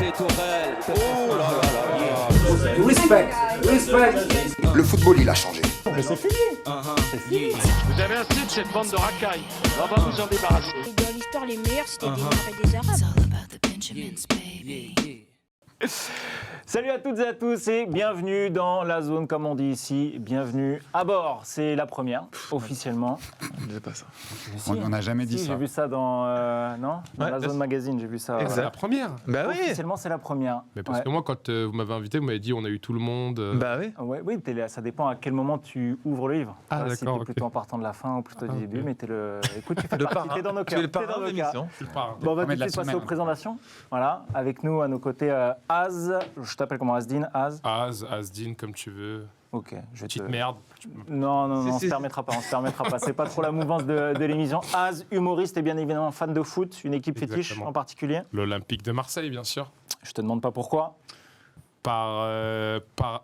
Mbappé, Tourelle. Oh là là là. Respect. Le football, il a changé. Mais c'est fini. C'est fini. Vous avez un titre, cette bande de racailles. On va vous en débarrasser. Et dans l'histoire, les meilleurs, c'était des Noirs et des Arabes. Salut à toutes et à tous et bienvenue dans la zone, comme on dit ici. Bienvenue à bord. C'est la première, officiellement. Je ne disais pas ça. Si, On n'a jamais dit si, ça. J'ai vu ça dans, dans la zone magazine, j'ai vu ça. Exact. La première. Bah oui. Officiellement, c'est la première. Mais parce que moi, quand vous m'avez invité, vous m'avez dit on a eu tout le monde. Bah oui. Oui, ça dépend à quel moment tu ouvres le livre. Ah, Voilà, si d'accord, t'es plutôt en partant de la fin ou plutôt du début, ok. mais écoute, tu fais Le partie, parrain. t'es dans nos Tu cœurs. es le t'es dans parrain de nos cœurs. l'émission. Je pars. Bon, on va tout Premier de de la suite passer semaine. aux présentations. Voilà, avec nous à nos côtés, Az. Je t'appelle comment, Asdin? Az. Asdin, comme tu veux. Ok, je Petite te... merde. Non, on Si. se permettra pas, C'est pas trop la mouvance de l'émission. Az, humoriste et bien évidemment fan de foot, une équipe fétiche Exactement. en particulier. L'Olympique de Marseille, bien sûr. Je te demande pas pourquoi. Par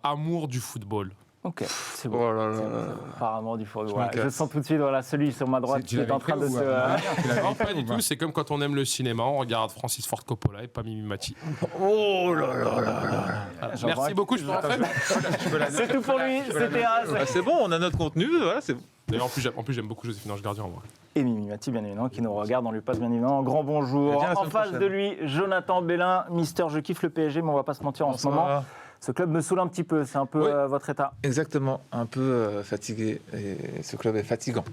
amour du football. Ok, c'est bon. Oh là là C'est là bon, là. Apparemment du foot. Je Ouais, me casse. je sens tout de suite, voilà, celui sur ma droite Tu qui est l'avais en train écrit de ou, se... tu l'avais Non, écrit pas du ou tout. C'est comme quand on aime le cinéma, on regarde Francis Ford Coppola et pas Mimi Mati. Oh là là là là. J'en Merci vois- beaucoup, je peux rentrer. C'est tout pour lui, c'était Az. Ah, c'est bon, on a notre contenu, voilà, c'est bon. D'ailleurs, en plus, j'aime beaucoup Joséphine Ange Gardien en vrai. Et Mimi Mati, bien évidemment, qui nous regarde. On lui passe bien évidemment un grand bonjour. Elle vient la En semaine face prochaine. de lui, Jonathan Bellin, Mister Je kiffe le PSG, mais on va pas se mentir en ce moment. Ce club me saoule un petit peu, c'est un peu Oui. votre état. Exactement, un peu fatigué et ce club est fatigant.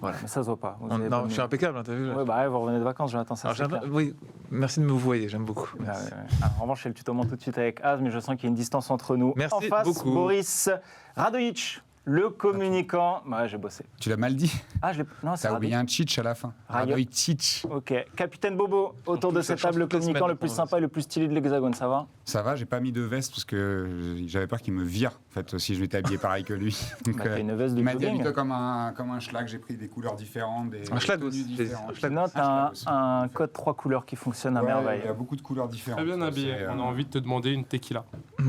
Voilà. Mais ça se voit pas. Vous avez Non, pas je suis mis- impeccable, hein, t'as vu là. Ouais, bah ouais, vous revenez de vacances, Jonathan, ça Alors, c'est clair. oui, merci de me voyer, j'aime beaucoup. Ah, ouais, ouais. Ah, en revanche, c'est le tutoiement tout de suite avec Az, mais je sens qu'il y a une distance entre nous. Merci en face, beaucoup. Boris Radojic, le communicant. Ouais, j'ai bossé. Tu l'as mal dit. Ah, je l'ai. Non, c'est T'as oublié Radojic. un Tchitch à la fin. Rayo. Radojic. Ok. Capitaine Bobo, autour de plus, ça cette table, le change toutes les communicant semaines, le plus pour sympa et le plus stylé de l'Hexagone, ça va? Ça va, j'ai pas mis de veste parce que j'avais peur qu'il me vire, en fait, si je vais t'habiller pareil que lui. Donc, Bah, t'as une veste de il m'a dit jogging. habille-toi comme un schlag, j'ai pris des couleurs différentes, des Un schlag tenues aussi. différentes. Un schlag. Note Un schlag aussi. un code 3 couleurs qui fonctionne à Ouais, merveille. il y a beaucoup de couleurs différentes. Très bien Ça, habillé. c'est, On a envie de te demander une tequila. eh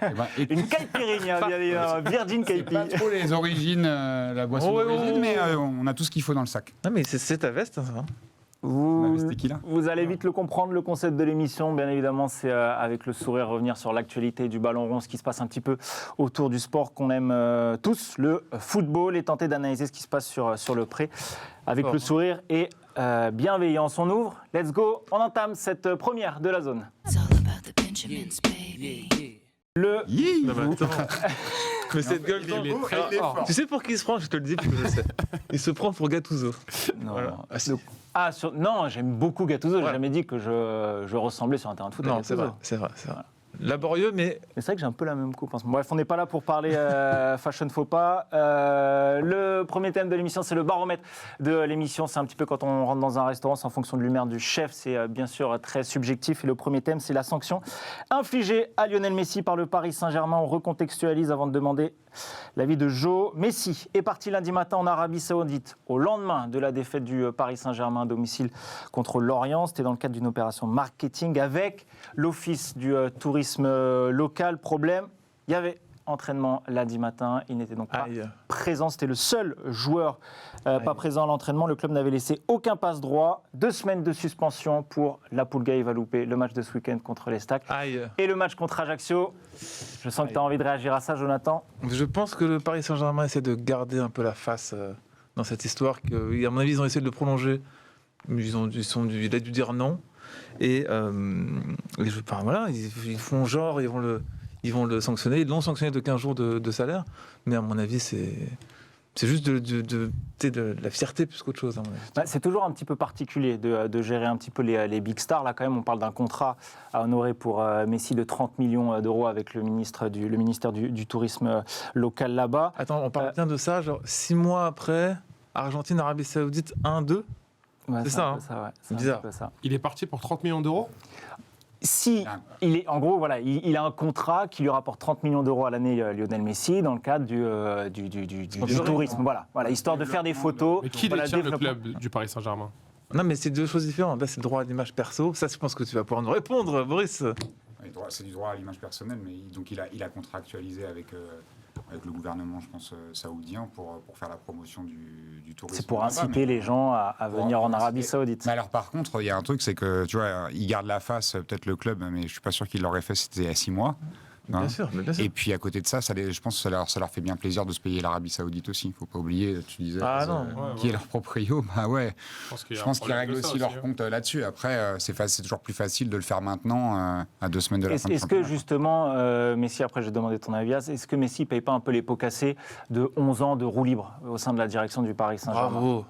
ben, écoute, Une caipirinha, bien évidemment, Virgin c'est Caipi. pas trop les origines, la boisson Oh, ouais, d'origine, oh, mais oh. on a tout ce qu'il faut dans le sac. Ah mais c'est ta veste, hein, ça va. Ma veste tequila. Vous allez vite le comprendre, le concept de l'émission, bien évidemment, c'est avec le sourire revenir sur l'actualité du ballon rond, ce qui se passe un petit peu autour du sport qu'on aime tous, le football, et tenter d'analyser ce qui se passe sur le pré avec Fort. le sourire et bienveillance. On ouvre, let's go, on entame cette première de la zone. Le Yee. Non, mais attends. Mais cette gueule, il est non. très Alors, fort. tu sais pour qui il se prend, je te le dis parce que je sais. Il se prend pour Gattuso. Non, Voilà. non. Ah, si. Non, j'aime beaucoup Gattuso, j'ai Ouais. jamais dit que je ressemblais sur un terrain de foot à Non, c'est Gattuso. vrai, c'est vrai, c'est vrai. Laborieux, mais Mais c'est vrai que j'ai un peu la même coupe en ce moment. Bref, on n'est pas là pour parler fashion faux pas. Le premier thème de l'émission, c'est le baromètre de l'émission. C'est un petit peu quand on rentre dans un restaurant, c'est en fonction de l'humeur du chef. C'est bien sûr très subjectif. Et le premier thème, c'est la sanction infligée à Lionel Messi par le Paris Saint-Germain. On recontextualise avant de demander l'avis de Joe. Messi est parti lundi matin en Arabie Saoudite au lendemain de la défaite du Paris Saint-Germain à domicile contre Lorient. C'était dans le cadre d'une opération marketing avec l'Office du tourisme local. Problème, il y avait entraînement lundi matin, il n'était donc pas aïe. présent, c'était le seul joueur pas présent à l'entraînement. Le club n'avait laissé aucun passe droit. 2 semaines de suspension pour la Pulga. Il va louper le match de ce week-end contre les Stacks Aïe. et le match contre Ajaccio. Je sens que tu as envie de réagir à ça, Jonathan. Je pense que le Paris Saint-Germain essaie de garder un peu la face dans cette histoire. Que, à mon avis, ils ont essayé de le prolonger. Mais il a dû dire non. Voilà, ils font genre, ils vont le sanctionner. Ils l'ont sanctionné de 15 jours de salaire. Mais à mon avis, c'est juste de la fierté plus qu'autre chose. À mon avis. Bah, c'est toujours un petit peu particulier de gérer un petit peu les big stars. Là, quand même, on parle d'un contrat à honorer pour Messi de 30 millions d'euros avec le ministère du tourisme local là-bas. Attends, on parle bien de ça, genre 6 mois après, Argentine, Arabie Saoudite, 1-2. Ouais, C'est ça, un hein. peu ouais. C'est bizarre. un peu ça. Il est parti pour 30 millions d'euros. Si, en gros, voilà, il a un contrat qui lui rapporte 30 millions d'euros à l'année, Lionel Messi, dans le cadre du tourisme. Voilà, histoire de faire des photos. Mais qui voilà, détient le développement. club du Paris Saint-Germain? Non, mais c'est 2 choses différentes. Là, c'est le droit à l'image perso. Ça, je pense que tu vas pouvoir nous répondre, Boris. C'est du droit à l'image personnelle, mais donc il a contractualisé avec le gouvernement, je pense, saoudien, pour faire la promotion du tourisme. C'est pour là-bas, inciter mais- les gens à venir en Arabie Saoudite. Mais alors, par contre, il y a un truc, c'est que, tu vois, ils gardent la face, peut-être le club, mais je suis pas sûr qu'ils l'auraient fait, c'était il y a 6 mois. hein. Bien sûr, mais bien sûr. Et puis, à côté de ça, je pense que ça leur fait bien plaisir de se payer l'Arabie Saoudite aussi. Il faut pas oublier, tu disais, Ah, non. qui est leur proprio. Bah ouais, je pense qu'ils règlent aussi leur hein. compte là-dessus. Après, c'est toujours plus facile de le faire maintenant, à 2 semaines de la fin du Est-ce que championnat. justement, Messi, après je vais te demander ton avis, est-ce que Messi ne paye pas un peu les pots cassés de 11 ans de roue libre au sein de la direction du Paris Saint-Germain? Bravo.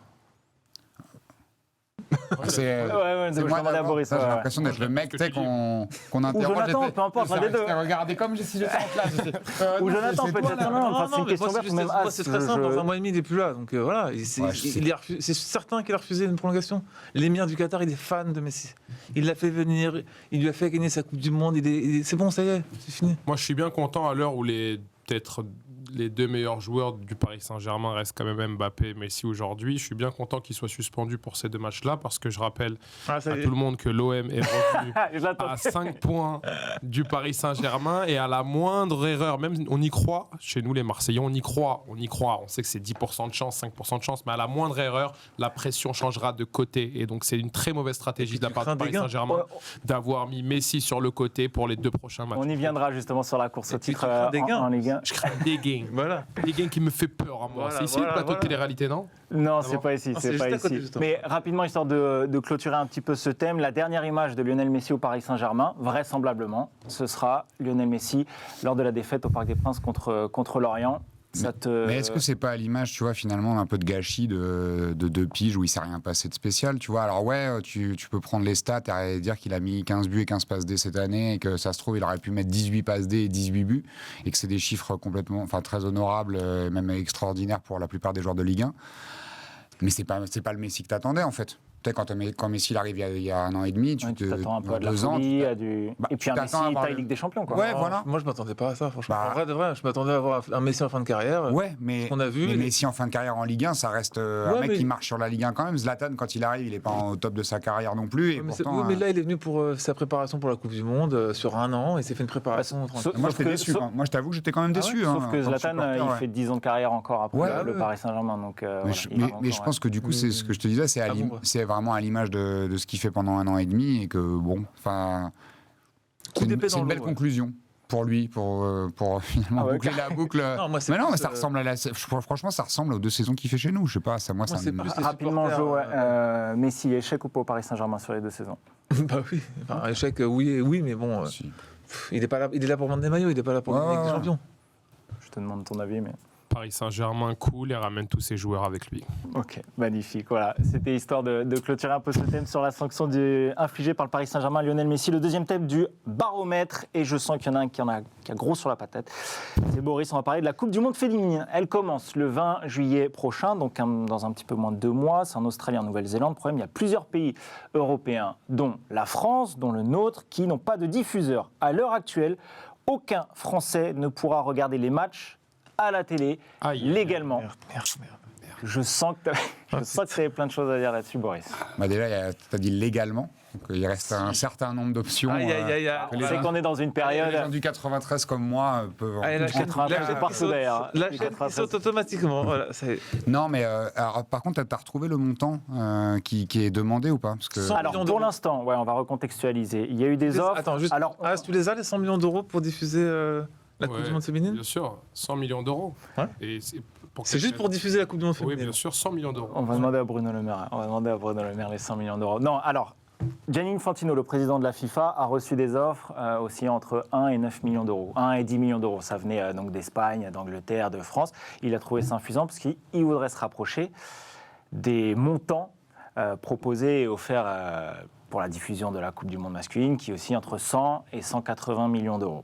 C'est Ouais, c'est je moi demandais à d'abord. Boris, Ça, J'ai ouais, l'impression d'être le mec tu sais, qu'on interroge. Jonathan, peu importe, l'un des deux. Regardez comme si j'étais en classe. Ou Jonathan, peut-être. Non, enfin, c'est une question ouverte, même moi, c'est très simple. Dans un mois et demi, il n'est plus là. Donc voilà. C'est certain qu'il a refusé une prolongation. L'émir du Qatar, il est fan de Messi. Il l'a fait venir. Il lui a fait gagner sa Coupe du Monde. C'est bon, ça y est, c'est fini. Moi, je suis bien content à l'heure où peut-être les 2 meilleurs joueurs du Paris Saint-Germain restent quand même Mbappé et Messi aujourd'hui. Je suis bien content qu'ils soient suspendus pour ces 2 matchs-là parce que je rappelle à tout le monde que l'OM est revenu à 5 points du Paris Saint-Germain et à la moindre erreur, même on y croit, chez nous les Marseillais, on y croit. On sait que c'est 10% de chance, 5% de chance, mais à la moindre erreur, la pression changera de côté. Et donc c'est une très mauvaise stratégie de la part du Paris Saint-Germain d'avoir mis Messi sur le côté pour les 2 prochains matchs. On y viendra justement sur la course au titre en Ligue 1. Je crains des gains. Voilà. Des gains qui me fait peur à moi. Voilà, c'est ici le plateau de télé-réalité, non? Non, c'est pas ici, Non, c'est c'est pas juste à côté, ici. justement. Mais rapidement, histoire de clôturer un petit peu ce thème, la dernière image de Lionel Messi au Paris Saint-Germain, vraisemblablement, ce sera Lionel Messi lors de la défaite au Parc des Princes contre Lorient. Mais est-ce que c'est pas à l'image, tu vois, finalement, un peu de gâchis de 2 piges où il s'est rien passé de spécial, tu vois? Alors ouais, tu peux prendre les stats et dire qu'il a mis 15 buts et 15 passes D cette année et que ça se trouve, il aurait pu mettre 18 passes D et 18 buts et que c'est des chiffres complètement, enfin très honorables, même extraordinaires pour la plupart des joueurs de Ligue 1. Mais c'est pas le Messi que t'attendais, en fait. Tu sais, quand Messi il arrive il y a 1 an et demi, tu t'attends un peu à de la 2 ans, folie, Bah, et puis un tu Messi t'attends à avoir taille Ligue des Champions, quoi. Ouais, Non, voilà. Moi, je m'attendais pas à ça, franchement. Bah, En vrai, de vrai, je m'attendais à avoir un Messi en fin de carrière. Ouais, mais, qu'on a vu, mais il- Messi en fin de carrière en Ligue 1, ça reste un Ouais, mec mais- qui marche sur la Ligue 1 quand même. Zlatan, quand il arrive, il n'est pas au top de sa carrière non plus. Et Ouais, mais, pourtant, oui, mais là, il est venu pour sa préparation pour la Coupe du Monde sur 1 an et s'est fait une préparation. Bah, tranquille. moi, sauf j'étais que- déçu. sauf- Moi, je t'avoue que j'étais quand même déçu. Sauf hein, que en tant Zlatan, supporter, il ouais. fait 10 ans de carrière encore après Ouais, le ouais. Paris Saint-Germain. Donc, Mais, voilà, je, il va mais encore, je pense que du coup, c'est ce que je te disais, Ah bon, ouais. c'est vraiment à l'image de ce qu'il fait pendant 1 an et demi et que bon, enfin, Coup c'est une, d'épée c'est dans une l'eau, belle ouais. conclusion pour lui, pour finalement Ah ouais, boucler la boucle. Non, moi, c'est mais non, plus, mais ça ressemble franchement, ça ressemble aux 2 saisons qu'il fait chez nous. Je sais pas, ça, moi, Moi, ça c'est me. plus les Rapidement, supporters, Jo, Messi, échec ou pas au Paris Saint-Germain sur les 2 saisons? Bah oui. Enfin, échec, oui, mais bon. Si. Il est pas là. Il est là pour vendre des maillots. Il est pas là pour gagner Ouais, avec des ouais. champions. Je te demande ton avis, mais... Paris Saint-Germain cool et ramène tous ses joueurs avec lui. Ok, magnifique. Voilà, c'était histoire de clôturer un peu ce thème sur la sanction infligée par le Paris Saint-Germain à Lionel Messi. Le deuxième thème du baromètre, et je sens qu'il y en a un qui a gros sur la patate. C'est Boris, on va parler de la Coupe du Monde féminine. Elle commence le 20 juillet prochain, donc dans un petit peu moins de 2 mois. C'est en Australie, en Nouvelle-Zélande. Le problème, il y a plusieurs pays européens, dont la France, dont le nôtre, qui n'ont pas de diffuseur. À l'heure actuelle, aucun Français ne pourra regarder les matchs à la télé, Aïe. légalement. Merde. Je sens que tu avais plein de choses à dire là-dessus, Boris. Bah déjà, tu as dit légalement. Donc, il reste un certain nombre d'options. Aïe, aïe, aïe, aïe. que les C'est gens- qu'on est dans une les période... gens du 93 comme moi peuvent. Allez, la chaîne, 93, c'est partout, d'ailleurs. La Les chaîne 93. qui saute automatiquement. Voilà, ça y est. Non, mais alors, par contre, tu as retrouvé le montant qui est demandé ou pas? Parce que 100 Alors, millions pour d'euros. l'instant, ouais, on va recontextualiser. Il y a eu des offres. Attends, juste. Alors, Tu les as, les 100 millions d'euros pour diffuser la Coupe Ouais, du Monde féminine? Bien sûr, 100 millions d'euros. Ouais. Et C'est juste pour diffuser la Coupe du Monde Oui, féminine. bien sûr, 100 millions d'euros. on va demander à Bruno Le Maire. On va demander à Bruno Le Maire les 100 millions d'euros. Non, alors, Gianni Infantino, le président de la FIFA, a reçu des offres aussi entre 1 et 9 millions d'euros. 1 et 10 millions d'euros. Ça venait donc d'Espagne, d'Angleterre, de France. Il a trouvé ça insuffisant parce qu'il voudrait se rapprocher des montants proposés et offerts pour la diffusion de la Coupe du Monde masculine, qui est aussi entre 100 et 180 millions d'euros.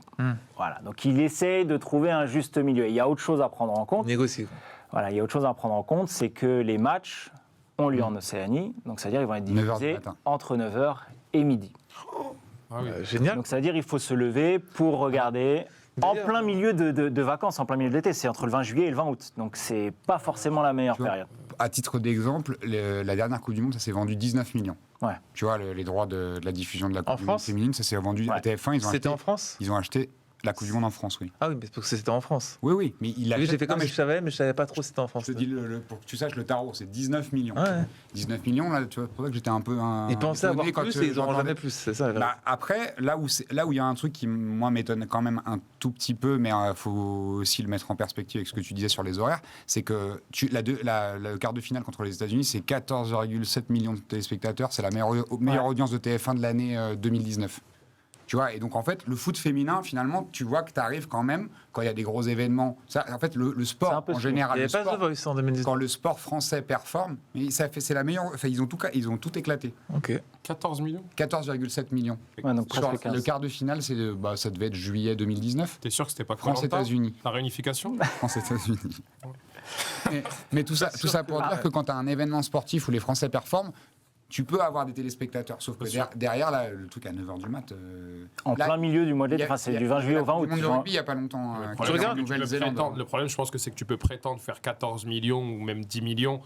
Voilà, donc il essaie de trouver un juste milieu. Il y a autre chose à prendre en compte. Négocier. Voilà, il y a autre chose à prendre en compte, c'est que les matchs ont lieu en Océanie, donc c'est-à-dire qu'ils vont être 9 heures du diffusés matin. entre 9h et midi. Ah oui. Génial. Donc c'est-à-dire qu'il faut se lever pour regarder en D'ailleurs- plein milieu de vacances, en plein milieu de l'été. C'est entre le 20 juillet et le 20 août, donc c'est pas forcément la meilleure Tu vois, période. À titre d'exemple, la dernière Coupe du Monde, ça s'est vendu 19 millions. Ouais. Tu vois, les droits de la diffusion de la Coupe En du Monde France féminine, ça s'est vendu Ouais. à TF1. C'était en France? Ils ont acheté La Coupe du Monde en France, oui. Ah oui, mais c'est parce que c'était en France. Oui, mais il a. Oui, j'ai fait comme je savais, mais je savais pas trop si c'était en France. Je te dis, pour que tu saches, le tarot, c'est 19 millions. Ouais. 19 millions, là, tu vois, c'est pour ça que j'étais un peu. Ils pensaient avoir étonné plus et ils n'auront jamais plus, c'est ça. Bah, après, là où il y a un truc qui, moi, m'étonne quand même un tout petit peu, mais il faut aussi le mettre en perspective avec ce que tu disais sur les horaires, c'est que le quart de finale contre les États-Unis, c'est 14,7 millions de téléspectateurs. C'est la meilleure audience de TF1 de l'année 2019. Tu vois, et donc en fait, le foot féminin, finalement, tu vois que tu arrives quand même, quand il y a des gros événements. Ça, en fait, le sport, en général, il n'y avait pas The Voice en 2010. quand le sport français performe, mais c'est la meilleure. Enfin, ils ont tout éclaté. Ok. 14 millions 14,7 millions. Ouais, donc presque 15. Le quart de finale, ça devait être juillet 2019. T'es sûr que c'était pas France-États-Unis. La réunification France-États-Unis. mais tout ça pour dire que quand tu as un événement sportif où les Français performent, tu peux avoir des téléspectateurs, sauf que derrière, là, le truc à 9h du mat... plein milieu du mois de l'été, enfin, c'est du 20 juillet au 20 août. Il y a il n'y a pas longtemps. Tu regardes, le problème, je pense que c'est que tu peux prétendre faire 14 millions ou même 10 millions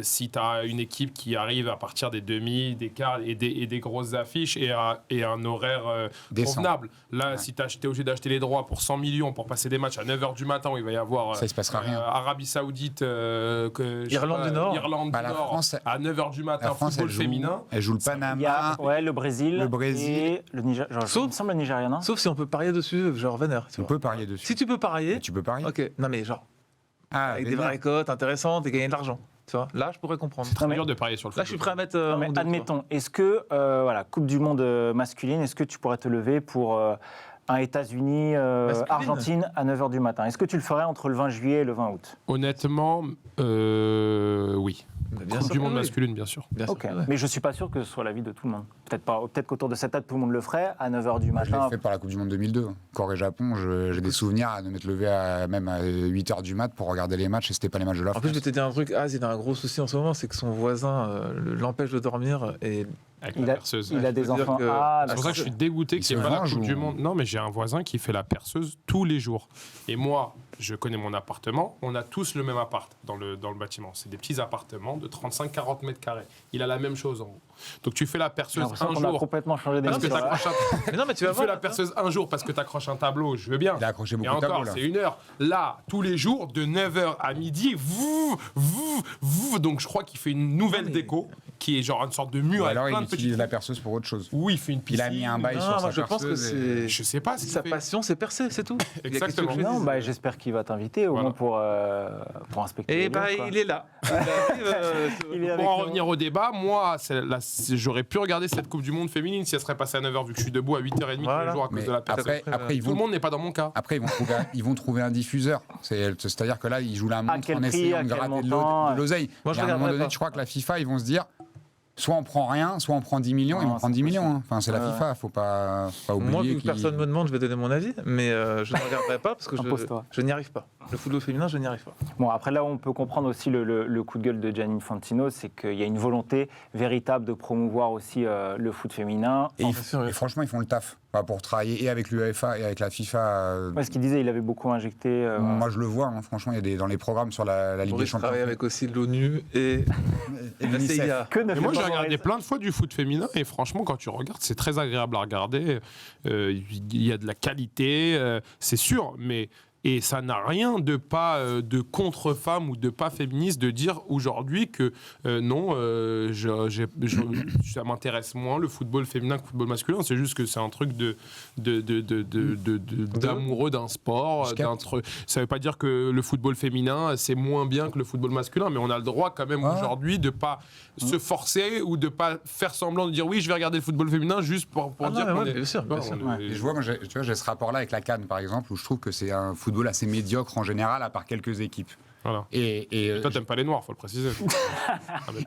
si tu as une équipe qui arrive à partir des demi, des quarts et des grosses affiches et un horaire convenable. Là, si tu es obligé d'acheter les droits pour 100 millions pour passer des matchs à 9h du matin où il va y avoir ça, il se passera rien. Arabie Saoudite, Irlande du Nord, la France, à 9h du matin, football féminin. Elle joue le Panama. Le Brésil. Et le Nigeria. Il me semble le Nigeria, non ? Sauf si on peut parier dessus, genre Venner. On peut parier dessus. Si tu peux parier. Tu peux parier. Ok, non mais genre. Avec des vraies cotes intéressantes et gagner de l'argent. Tu vois, là, je pourrais comprendre. C'est très dur de parier sur le football. Là, je suis prêt à mettre. Admettons, est-ce que, Coupe du Monde masculine, est-ce que tu pourrais te lever pour un États-Unis, Argentine à 9h du matin ? Est-ce que tu le ferais entre le 20 juillet et le 20 août ? Honnêtement, oui. Coupe du monde masculine, bien sûr. Ok. Mais je ne suis pas sûr que ce soit l'avis de tout le monde. Peut-être qu'autour de cette date, tout le monde le ferait à 9h du matin. Je l'ai fait par la Coupe du Monde 2002. Corée-Japon, j'ai des souvenirs de m'être levé même à 8h du mat pour regarder les matchs et c'était pas les matchs de la France. En plus, je vais te dire un truc, il a un gros souci en ce moment, c'est que son voisin l'empêche de dormir et la perceuse. Il a des enfants. C'est pour ça que je suis dégoûté qu'il n'y ait pas la Coupe du Monde. Non, mais j'ai un voisin qui fait la perceuse tous les jours. Et moi, je connais mon appartement. On a tous le même appart dans le bâtiment. C'est des petits appartements de 35-40 mètres carrés. Il a la même chose en haut. Donc tu fais la perceuse un jour. On a complètement changé d'émission. Mais non, mais tu vas fais la perceuse un jour parce que tu accroches un tableau, je veux bien. Il a accroché beaucoup de tableaux. C'est 1 heure. Là, tous les jours, de 9h à midi, donc je crois qu'il fait une nouvelle déco qui est genre une sorte de mur avec plein de petites. Il utilise la perceuse pour autre chose. Oui, il fait une piscine. Il a mis un bail sur sa je pense que perceuse. c'est. Je sais pas. Sa passion, c'est percer, c'est tout. Exactement. Non, j'espère qu'il va t'inviter au moins pour inspecter. Et il est là. Pour en revenir au débat, moi, j'aurais pu regarder cette Coupe du Monde féminine si elle serait passée à 9h vu que je suis debout à 8h30 tous les jours à cause de la perceuse. Après, tout le monde n'est pas dans mon cas. Après, ils vont trouver un diffuseur. C'est-à-dire que là, ils jouent la montre en essayant de gratter de l'oseille. À un moment donné, je crois que la FIFA, ils vont se dire soit on prend rien, soit on prend 10 millions, ils vont prendre 10 millions. Enfin, c'est la FIFA, faut pas oublier. Moi, vu que personne me demande, je vais donner mon avis, mais je ne regarderai pas parce que je n'y arrive pas. Le football féminin, je n'y arrive pas. Bon, après, là, on peut comprendre aussi le coup de gueule de Gianni Infantino, c'est qu'il y a une volonté véritable de promouvoir aussi le foot féminin. Et franchement, ils font le taf. Pour travailler et avec l'UEFA et avec la FIFA. Ce qu'il disait, il avait beaucoup injecté. Moi, je le vois, franchement, il y a dans les programmes sur la Ligue des Champions. Il travaille avec aussi l'ONU et la CIA. Moi, j'ai regardé plein de fois du foot féminin et franchement, quand tu regardes, c'est très agréable à regarder. Il y a de la qualité, c'est sûr, mais. Et ça n'a rien de pas de contre-femme ou de pas féministe de dire aujourd'hui que non, ça m'intéresse moins le football féminin que le football masculin. C'est juste que c'est un truc d'amoureux d'un sport. Ça veut pas dire que le football féminin c'est moins bien que le football masculin, mais on a le droit quand même aujourd'hui de pas se forcer ou de pas faire semblant de dire oui, je vais regarder le football féminin juste pour dire qu'on est. Bien sûr. Je vois, tu vois, j'ai ce rapport-là avec la CAN par exemple où je trouve que c'est un football assez médiocre en général, à part quelques équipes. Voilà. Et toi, t'aimes pas les noirs, faut le préciser.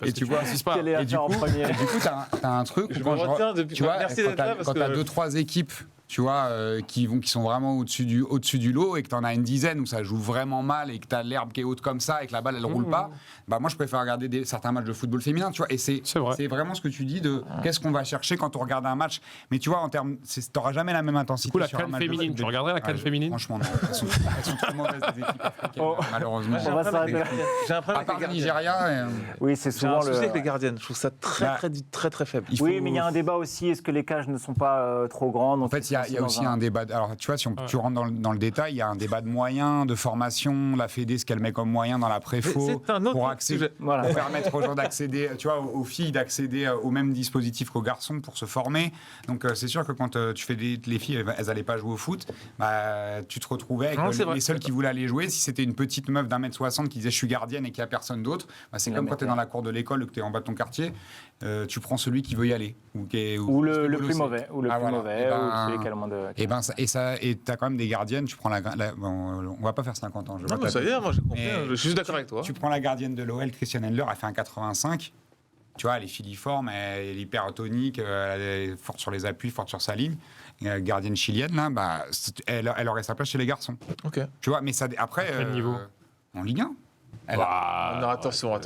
Et tu vois, et du coup, t'as un truc. Je me retiens depuis. Tu vois, quand t'as 2-3 équipes, tu vois, qui sont vraiment au-dessus du lot et que t'en as une dizaine où ça joue vraiment mal et que t'as l'herbe qui est haute comme ça et que la balle elle roule pas, moi je préfère regarder certains matchs de football féminin, tu vois. Et c'est vraiment ce que tu dis de qu'est-ce qu'on va chercher quand on regarde un match. Mais tu vois, en termes, t'auras jamais la même intensité. Du coup, la CAN féminine, tu regarderais la CAN féminine ? Franchement, non. Elles sont trop mauvaises les équipes africaines, malheureusement. J'ai un problème avec le Nigeria. Oui, c'est souvent le. Avec les gardiennes, je trouve ça très faible. Oui, mais il y a un débat aussi. Est-ce que les cages ne sont pas trop grandes ? En fait, il y y a aussi un débat. Alors, tu vois, si tu rentres dans le détail, il y a un débat de moyens, de formation. La Fédé, ce qu'elle met comme moyen dans la préfo pour permettre aux gens d'accéder, tu vois, aux filles d'accéder au même dispositif qu'aux garçons pour se former. Donc, c'est sûr que quand tu fais les filles, elles n'allaient pas jouer au foot, bah, tu te retrouvais avec les seuls qui voulaient aller jouer. Si c'était une petite meuf d'1m60 qui disait je suis gardienne et qu'il n'y a personne d'autre, bah, c'est comme quand tu es dans la cour de l'école ou que tu es en bas de ton quartier, tu prends celui qui veut y aller. Ou le plus mauvais. Ou celui qui a le moins de... Et tu as quand même des gardiennes, tu prends on va pas faire 50 ans. Non, mais ça y est, moi j'ai compris, je suis juste d'accord avec toi. Tu prends la gardienne de l'OL, Christiane Endler, elle fait un 85. Tu vois, elle est filiforme, elle est hyper tonique, elle est forte sur les appuis, forte sur sa ligne. Gardienne chilienne, là, bah, elle aurait sa place chez les garçons. Ok. Tu vois, mais ça, après, quel niveau en Ligue 1. Non, attention.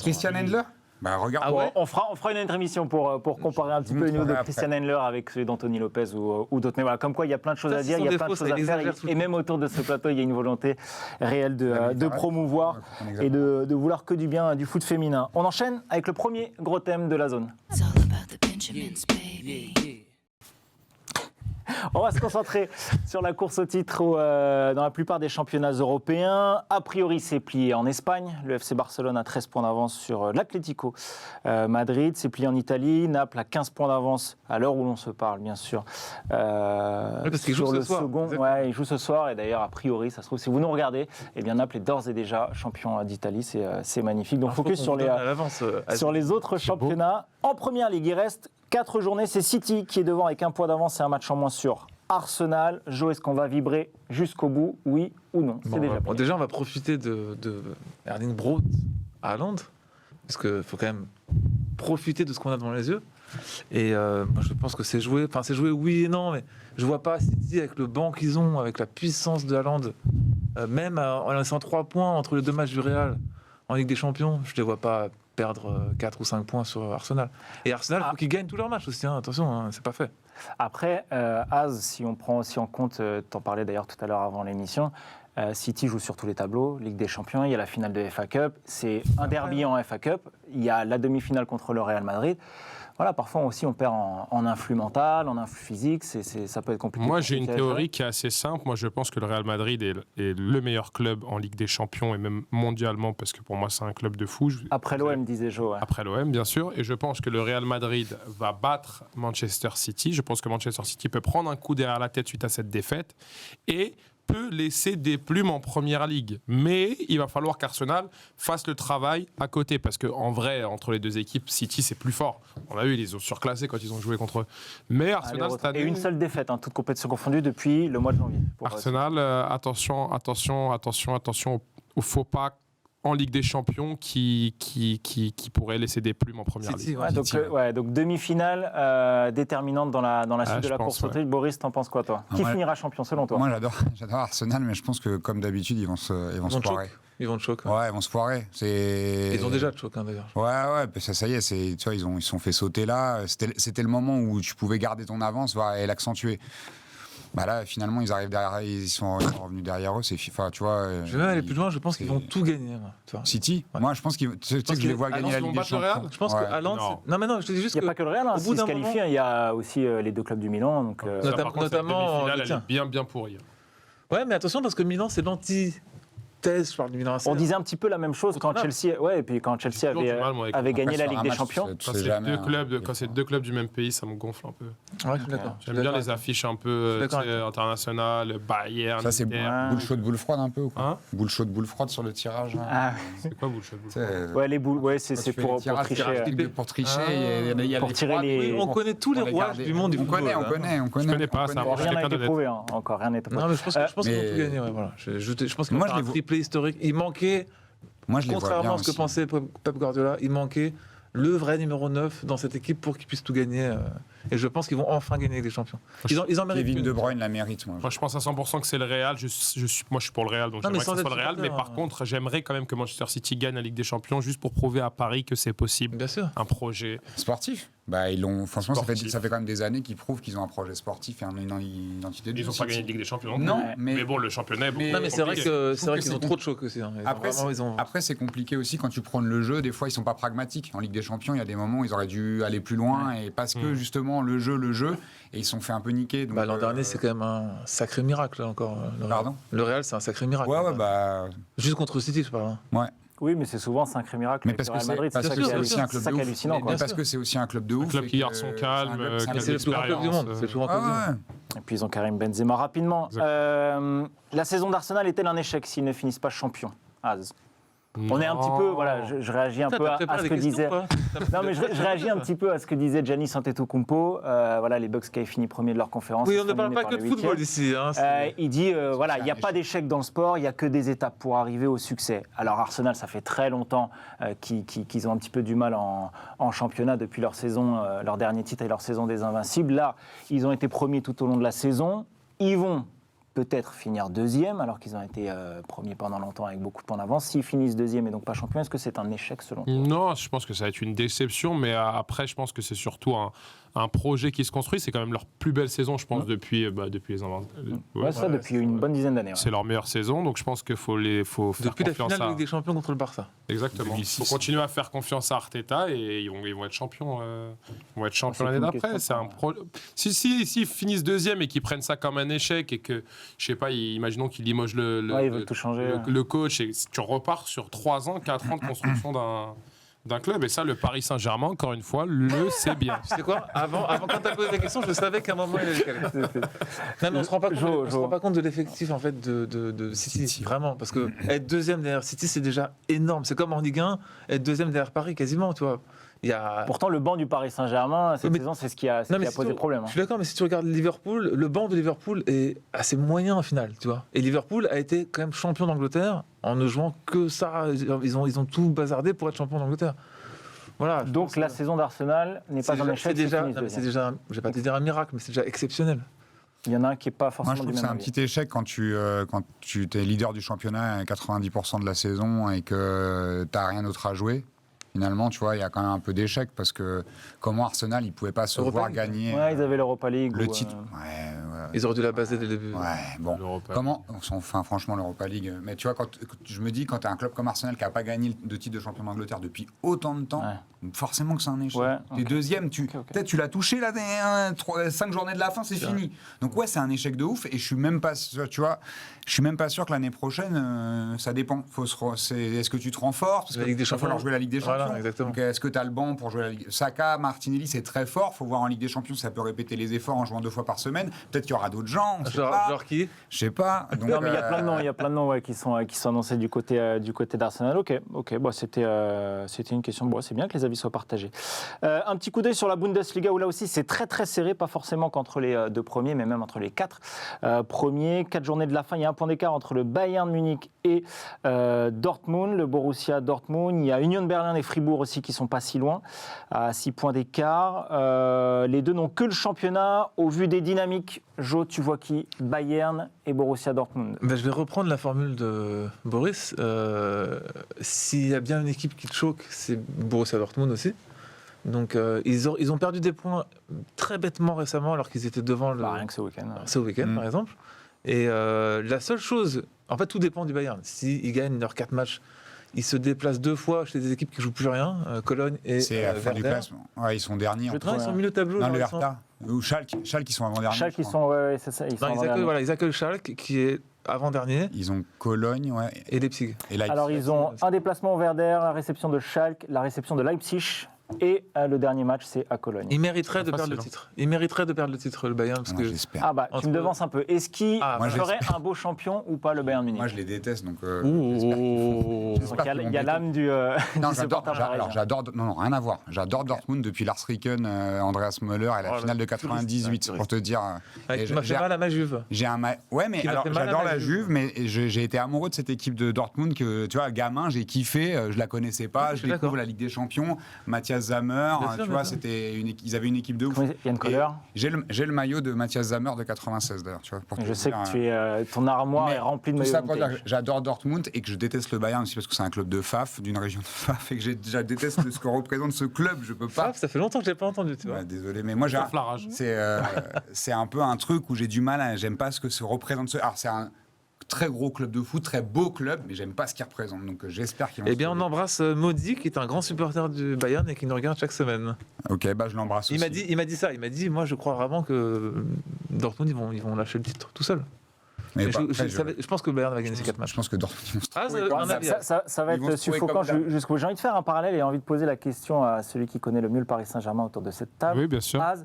Christiane Endler. Bah, regarde. On fera une autre émission pour comparer un petit peu le niveau de Christian Endler avec celui d'Anthony Lopez ou d'autres. Mais voilà, comme quoi il y a plein de choses à dire, il y a plein de choses à faire. Et même autour de ce plateau, il y a une volonté réelle de promouvoir et de vouloir que du bien du foot féminin. On enchaîne avec le premier gros thème de la zone. On va se concentrer sur la course au titre dans la plupart des championnats européens. A priori, c'est plié en Espagne. Le FC Barcelone a 13 points d'avance sur l'Atlético Madrid. C'est plié en Italie. Naples a 15 points d'avance à l'heure où l'on se parle, bien sûr. Parce qu'il joue ce soir. Ouais, il joue ce soir. Et d'ailleurs, a priori, ça se trouve, si vous nous regardez, eh bien, Naples est d'ores et déjà champion d'Italie. C'est magnifique. Donc, focus sur les autres championnats. En première ligue, il reste 4 journées, c'est City qui est devant avec un point d'avance et un match en moins sur Arsenal. Jo, est-ce qu'on va vibrer jusqu'au bout, oui ou non? Déjà, on va profiter de Erling Braut à Londres, parce qu'il faut quand même profiter de ce qu'on a devant les yeux. Et moi, je pense que c'est joué, oui et non, mais je vois pas City avec le banc qu'ils ont, avec la puissance de Haaland, même en laissant 3 points entre les 2 matchs du Real en Ligue des Champions, je ne les vois pas perdre 4 ou 5 points sur Arsenal. Et Arsenal, il faut qu'ils gagnent tous leurs matchs aussi, attention, c'est pas fait. Après, Az, si on prend aussi en compte, t'en parlais d'ailleurs tout à l'heure avant l'émission, City joue sur tous les tableaux, Ligue des Champions, il y a la finale de FA Cup, c'est un derby en FA Cup, il y a la demi-finale contre le Real Madrid. Voilà, parfois aussi on perd en influx mental, en influx physique, ça peut être compliqué. Moi j'ai une théorie qui est assez simple. Moi je pense que le Real Madrid est le meilleur club en Ligue des Champions et même mondialement parce que pour moi c'est un club de fou. Après l'OM, disait Jo. Ouais. Après l'OM bien sûr. Et je pense que le Real Madrid va battre Manchester City. Je pense que Manchester City peut prendre un coup derrière la tête suite à cette défaite et peut laisser des plumes en première ligue. Mais il va falloir qu'Arsenal fasse le travail à côté. Parce qu'en vrai, entre les deux équipes, City, c'est plus fort. On a vu, ils les ont surclassés quand ils ont joué contre eux. Mais Arsenal, cette année... Et une seule défaite, toute compétition confondue, depuis le mois de janvier. Arsenal, attention au faux pas en Ligue des Champions qui pourrait laisser des plumes en première ligue. Donc demi-finale déterminante dans la suite de la course au titre. Boris, t'en penses quoi, toi? Qui finira champion selon toi? Moi, j'adore Arsenal, mais je pense que comme d'habitude, ils vont se foirer. Ils vont te choquer. Ouais, ils vont se foirer. Ils ont déjà te choqué, d'ailleurs. Ouais, ça y est, tu vois, ils se sont fait sauter là. C'était le moment où tu pouvais garder ton avance et l'accentuer. Bah là, finalement, ils sont revenus derrière eux. Tu vois. Je vais aller plus loin. Je pense qu'ils vont tout gagner. City. Ouais. Moi, je pense qu'ils. Tu sais que je les vois gagner la Ligue des Champions. Je pense que Haaland. Non, je te dis juste qu'il n'y a pas que le Real. S'ils se qualifient, il y a aussi les 2 clubs du Milan. Donc, notamment. Elle est bien pourrie. Ouais, mais attention parce que Milan, c'est l'anti. Je parle du Milan AC. On disait un petit peu la même chose quand Chelsea, avait gagné la Ligue des Champions. Quand c'est 2 clubs du même pays, ça me gonfle un peu. Ouais, je suis d'accord. J'aime bien les affiches un peu internationales, Bayern. Ça, c'est boule chaude, boule froide un peu ou quoi? Boule chaude, boule froide sur le tirage. C'est quoi boule chaude, boule froide? Ouais, les boules, c'est pour tricher. Pour tricher, pour tirer les. On connaît tous les rouages du monde du football. On connaît. Je connais pas ça. Rien n'a été prouvé encore, rien n'est prouvé. Non, mais je pense qu'ils vont tout gagner. Je pense qu'ils vont faire un triplé historique. Il manquait, contrairement à ce que pensait Pep Guardiola, il manquait le vrai numéro 9 dans cette équipe pour qu'ils puissent tout gagner. Et je pense qu'ils vont enfin gagner avec les champions. Ils en méritent. Kevin De Bruyne la mérite. Moi, je pense à 100% que c'est le Real. Moi, je suis pour le Real, donc j'aimerais que ce soit le Real. Mais par contre, j'aimerais quand même que Manchester City gagne la Ligue des Champions juste pour prouver à Paris que c'est possible. Bien sûr. Un projet sportif. Bah, franchement, ça fait quand même des années qu'ils prouvent qu'ils ont un projet sportif et une identité de jeu. Ils n'ont pas gagné de Ligue des Champions. Non, mais bon, le championnat est beaucoup Non, mais c'est vrai qu'ils ont trop de chocs aussi. Après, c'est compliqué aussi quand tu prônes le jeu. Des fois, ils sont pas pragmatiques. En Ligue des Champions, il y a des moments où ils auraient dû aller plus loin et parce que justement le jeu, et ils se sont fait un peu niquer. Donc, l'an dernier, c'est quand même un sacré miracle encore. Pardon ? Le Real, c'est un sacré miracle. Ouais, bah. Juste contre City, je parle. Ouais. Oui, mais c'est souvent un sacré miracle. Mais parce que c'est aussi un club de ouf. hallucinant. Parce que c'est aussi un club de ouf. Un club qui garde son calme. C'est le plus grand club du monde. C'est le plus grand club du monde. Et puis ils ont Karim Benzema rapidement. La saison d'Arsenal est-elle un échec s'ils ne finissent pas champions? On est un petit peu, voilà, je réagis un peu à ce que disait. Non, mais je réagis un petit peu à ce que disait Giannis Antetokounmpo. Voilà, les Bucks qui avaient fini premier de leur conférence. Oui, on ne parle pas que de football ici. Il dit, voilà, il n'y a pas d'échec dans le sport, il n'y a que des étapes pour arriver au succès. Alors Arsenal, ça fait très longtemps qu'ils ont un petit peu du mal en championnat depuis leur saison, leur dernier titre et leur saison des Invincibles. Là, ils ont été premiers tout au long de la saison. Ils vont peut-être finir deuxième, alors qu'ils ont été premiers pendant longtemps avec beaucoup de points d'avance. S'ils finissent deuxième et donc pas champion, est-ce que c'est un échec selon toi? Non, je pense que ça va être une déception, mais après, je pense que c'est surtout un projet qui se construit. C'est quand même leur plus belle saison, je pense, depuis les Invincibles. Depuis une bonne dizaine d'années. Ouais. C'est leur meilleure saison, donc je pense qu'il faut faire depuis confiance la finale de Ligue des Champions contre le Barça. Exactement. Il faut continuer à faire confiance à Arteta et ils vont être champions. Ils vont être champions l'année d'après. C'est un s'ils finissent deuxième et qu'ils prennent ça comme un échec et que, je sais pas, imaginons qu'ils limogent ils veulent tout changer, le coach et tu repars sur 3 ans, 4 ans de construction d'un club. Et ça, le Paris Saint-Germain, encore une fois, le sait bien. Tu sais quoi, avant quand tu as posé la question, je savais qu'à un moment, il allait caler. Non, mais on ne se rend pas compte de l'effectif en fait, de City, vraiment. Parce que être deuxième derrière City, c'est déjà énorme. C'est comme en Ligue 1, être deuxième derrière Paris, quasiment, tu vois. Pourtant, le banc du Paris Saint-Germain, cette saison, c'est ce qui a posé problème. Je suis d'accord, mais si tu regardes Liverpool, le banc de Liverpool est assez moyen au final, tu vois. Et Liverpool a été quand même champion d'Angleterre en ne jouant que ça. Ils ont tout bazardé pour être champion d'Angleterre. Voilà. Donc la saison d'Arsenal n'est pas un échec. C'est déjà, je vais pas te dire un miracle, mais c'est déjà exceptionnel. Il y en a un qui n'est pas forcément du même avis. C'est un petit échec quand tu es leader du championnat à 90% de la saison et que tu n'as rien d'autre à jouer. Finalement, tu vois, il y a quand même un peu d'échec parce que comment Arsenal, ils ne pouvaient pas se voir gagner. Ouais, ils avaient l'Europa League. Le titre. Ils auraient dû la baser dès le début. Ouais, bon. Franchement, l'Europa League. Mais tu vois, je me dis, quand tu as un club comme Arsenal qui n'a pas gagné de titre de champion d'Angleterre depuis autant de temps, forcément que c'est un échec. T'es deuxième, peut-être tu l'as touché là, 5 journées de la fin, c'est fini. Donc ouais, c'est un échec de ouf. Et je suis même pas, tu vois, je suis même pas sûr que l'année prochaine, ça dépend. Est-ce que tu te renforces? Parce qu'il va falloir jouer la Ligue des Champions. Donc, est-ce que tu as le banc pour jouer la Ligue? Saka, Martinelli, c'est très fort. Il faut voir en Ligue des Champions si ça peut répéter les efforts en jouant 2 fois par semaine. Peut-être qu'il y aura d'autres gens. Genre qui? Je sais pas. Donc, non, mais il y a plein de noms qui sont annoncés du côté d'Arsenal. Ok. Bon, c'était une question. Bon, c'est bien que les avis soient partagés. Un petit coup d'œil sur la Bundesliga où là aussi c'est très très serré, pas forcément qu'entre les 2 premiers, mais même entre les 4 premiers. 4 journées de la fin, il y a un point d'écart entre le Bayern Munich et Dortmund, le Borussia Dortmund. Il y a Union Berlin et Fribourg aussi qui sont pas si loin, à 6 points d'écart. Les deux n'ont que le championnat. Au vu des dynamiques, Jo, tu vois qui? Bayern et Borussia Dortmund. Je vais reprendre la formule de Boris. S'il y a bien une équipe qui te choque, c'est Borussia Dortmund aussi. Donc ils ont perdu des points très bêtement récemment alors qu'ils étaient devant rien que ce week-end. Ce week-end par exemple. Et la seule chose, en fait tout dépend du Bayern. S'ils gagnent leurs 4 matchs, ils se déplacent 2 fois chez des équipes qui jouent plus rien, Cologne et c'est à fin du classement. Ouais, ils sont derniers. Ils sont milieu de tableau. Non, le Hertha ou Schalke, ils sont avant-derniers. Schalke, c'est ça. Ils accueillent Schalke qui est avant-dernier. Ils ont Cologne, et Leipzig. Alors ils ont un déplacement au Werder, la réception de Schalke, la réception de Leipzig. Et le dernier match, c'est à Cologne. Il mériterait de perdre le titre. Il mériterait de perdre le titre, le Bayern. Parce que j'espère. Tu me devances un peu. Est-ce qu'il ferait un beau champion ou pas, le Bayern Munich? Moi, je les déteste, donc il y a l'âme du supporter parisien. J'adore. Non, rien à voir. J'adore Dortmund depuis Lars Ricken, Andreas Müller et la finale de 98, pour te dire. Tu m'as fait mal à ma Juve. Ouais, mais alors j'adore la Juve, mais j'ai été amoureux de cette équipe de Dortmund que, tu vois, gamin, j'ai kiffé. Je la connaissais pas. Je découvre la Ligue des Champions. Mathias Matthias Sammer, Bien sûr, tu vois, bien sûr. ils avaient une équipe de ouf. Yann Et Kohler. J'ai le maillot de Matthias Sammer de 96 d'ailleurs, tu vois. Pour te Je sais dire, que ton armoire mais est remplie de tout maillots ça pour dire vintage. que j'adore Dortmund et que je déteste le Bayern aussi parce que c'est un club de Faf, d'une région de Faf, et que je déteste ce que représente ce club. Je peux pas. Ah, ça fait longtemps que je l'ai pas entendu, tu vois. Ouais, désolé, mais moi Sauf la rage. c'est un peu un truc où j'ai du mal. J'aime pas ce que se représente. Alors c'est un très gros club de foot, très beau club, mais j'aime pas ce qu'il représente. Donc j'espère qu'ils vont. Eh bien, on embrasse Maudit, qui est un grand supporter du Bayern et qui nous regarde chaque semaine. Ok, bah je l'embrasse aussi. Il m'a dit ça. Il m'a dit, moi, je crois vraiment que Dortmund, ils vont lâcher le titre tout seul. Mais Et bah, après, je pense que le Bayern va gagner ces 4 matchs. je pense que Dortmund. Ah, Ouais, un avis. ça va Ils vont être se trouver suffocant comme d'hab. jusqu'au bout. J'ai envie de faire un parallèle et envie de poser la question à celui qui connaît le mieux le Paris Saint-Germain autour de cette table. Oui, bien sûr. Az,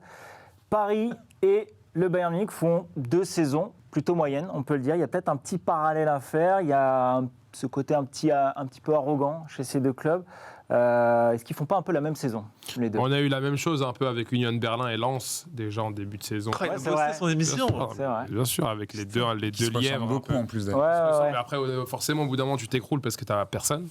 Paris et le Bayern Munich font 2 saisons plutôt moyennes, on peut le dire. Il y a peut-être un petit parallèle à faire. Il y a ce côté un petit peu arrogant chez ces deux clubs. Est-ce qu'ils font pas un peu la même saison, les deux? On a eu la même chose un peu avec Union Berlin et Lens déjà en début de saison. Il a c'est bossé vrai. son émission. Bien sûr, C'est vrai. bien sûr, avec les deux Qui se ressemblent lièvres. un beaucoup peu. en plus Ouais, d'ailleurs. ouais, ouais. Mais après, forcément, au bout d'un moment, tu t'écroules parce que tu n'as personne.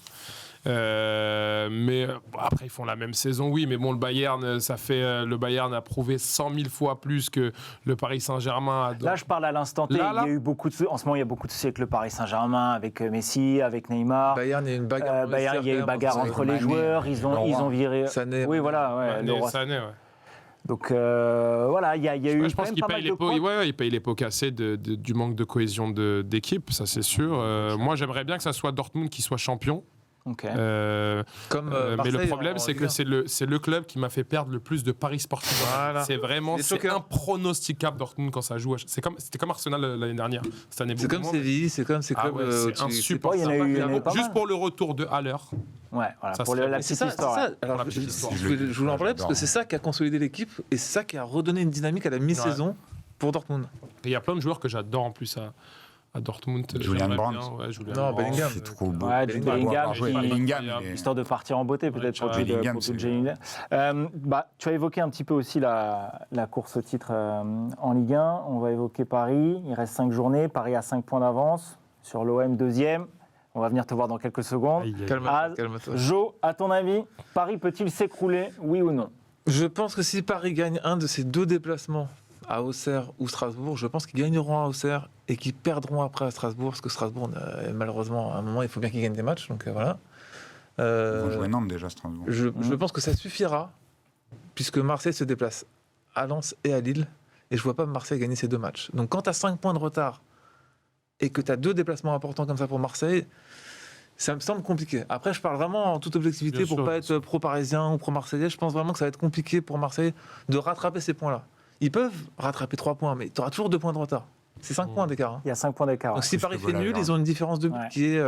Mais après, ils font la même saison, oui. Mais bon, le Bayern a prouvé 100 000 fois plus que le Paris Saint-Germain. Là, je parle à l'instant T. Là. Il y a eu en ce moment, il y a beaucoup de soucis avec le Paris Saint-Germain, avec Messi, avec Neymar. Bayern, il y a une bagarre. Bayern, il y a eu bagarre Avec entre les Mané, joueurs. Ils ont viré. Sané. Oui, voilà. Ouais, le roi. Sané, ouais. Donc voilà, il y a eu. Je pense qu'il paye il paye les pots cassés du manque de cohésion d'équipe, ça c'est sûr. Moi, j'aimerais bien que ça soit Dortmund qui soit champion. Ok. mais le Marseille problème, en c'est Ligue que 1. c'est le club qui m'a fait perdre le plus de paris sportifs. Voilà. C'est vraiment C'est choquant. impronosticable Dortmund quand ça joue. C'était comme Arsenal l'année dernière. Cette année, C'est beaucoup comme moins, Séville, c'est comme ces Ah clubs. ouais, c'est insupportable. Ouais, il y en a eu pas Juste mal. pour le retour de Haller. Ouais, voilà, Ça pour serait- la C'est petite ça, histoire. c'est ça. ouais. Alors, Pour la petite histoire. je voulais en parler parce que J'adore. c'est ça qui a consolidé l'équipe et c'est ça qui a redonné une dynamique à la mi-saison pour Dortmund. Et il y a plein de joueurs que j'adore en plus à Dortmund. Julian J'aimerais Brandt. bien, ouais, Julian Non, Brandt. Bellingham. C'est trop beau. Ouais, Bellingham, Bellingham, avoir joué. qui- Bellingham, il est- Histoire de partir en beauté, peut-être pour Ouais, Bellingham, tout le c'est- Jay. Tu as évoqué un petit peu aussi la course au titre en Ligue 1. On va évoquer Paris. Il reste 5 journées. Paris a 5 points d'avance sur l'OM deuxième. On va venir te voir dans quelques secondes. Aïe, aïe. Calme-toi, calme-toi. Jo, à ton avis, Paris peut-il s'écrouler, oui ou non? Je pense que si Paris gagne un de ces deux déplacements à Auxerre ou Strasbourg, je pense qu'ils gagneront à Auxerre et qu'ils perdront après à Strasbourg, parce que Strasbourg, malheureusement, à un moment, il faut bien qu'ils gagnent des matchs. Donc voilà. Ils vont jouer Nantes déjà, Strasbourg. Je pense que ça suffira, puisque Marseille se déplace à Lens et à Lille, et je vois pas Marseille gagner ces deux matchs. Donc quand tu as 5 points de retard et que tu as 2 déplacements importants comme ça pour Marseille, ça me semble compliqué. Après, je parle vraiment en toute objectivité Bien pour sûr. pas être pro-parisien ou pro-marseillais. Je pense vraiment que ça va être compliqué pour Marseille de rattraper ces points-là. Ils peuvent rattraper 3 points, mais tu auras toujours 2 points de retard. C'est 5 points d'écart. Hein. Il y a 5 points d'écart. Donc ouais. si je Paris te fait vois nul, là, ils ont une différence de but Ouais. qui est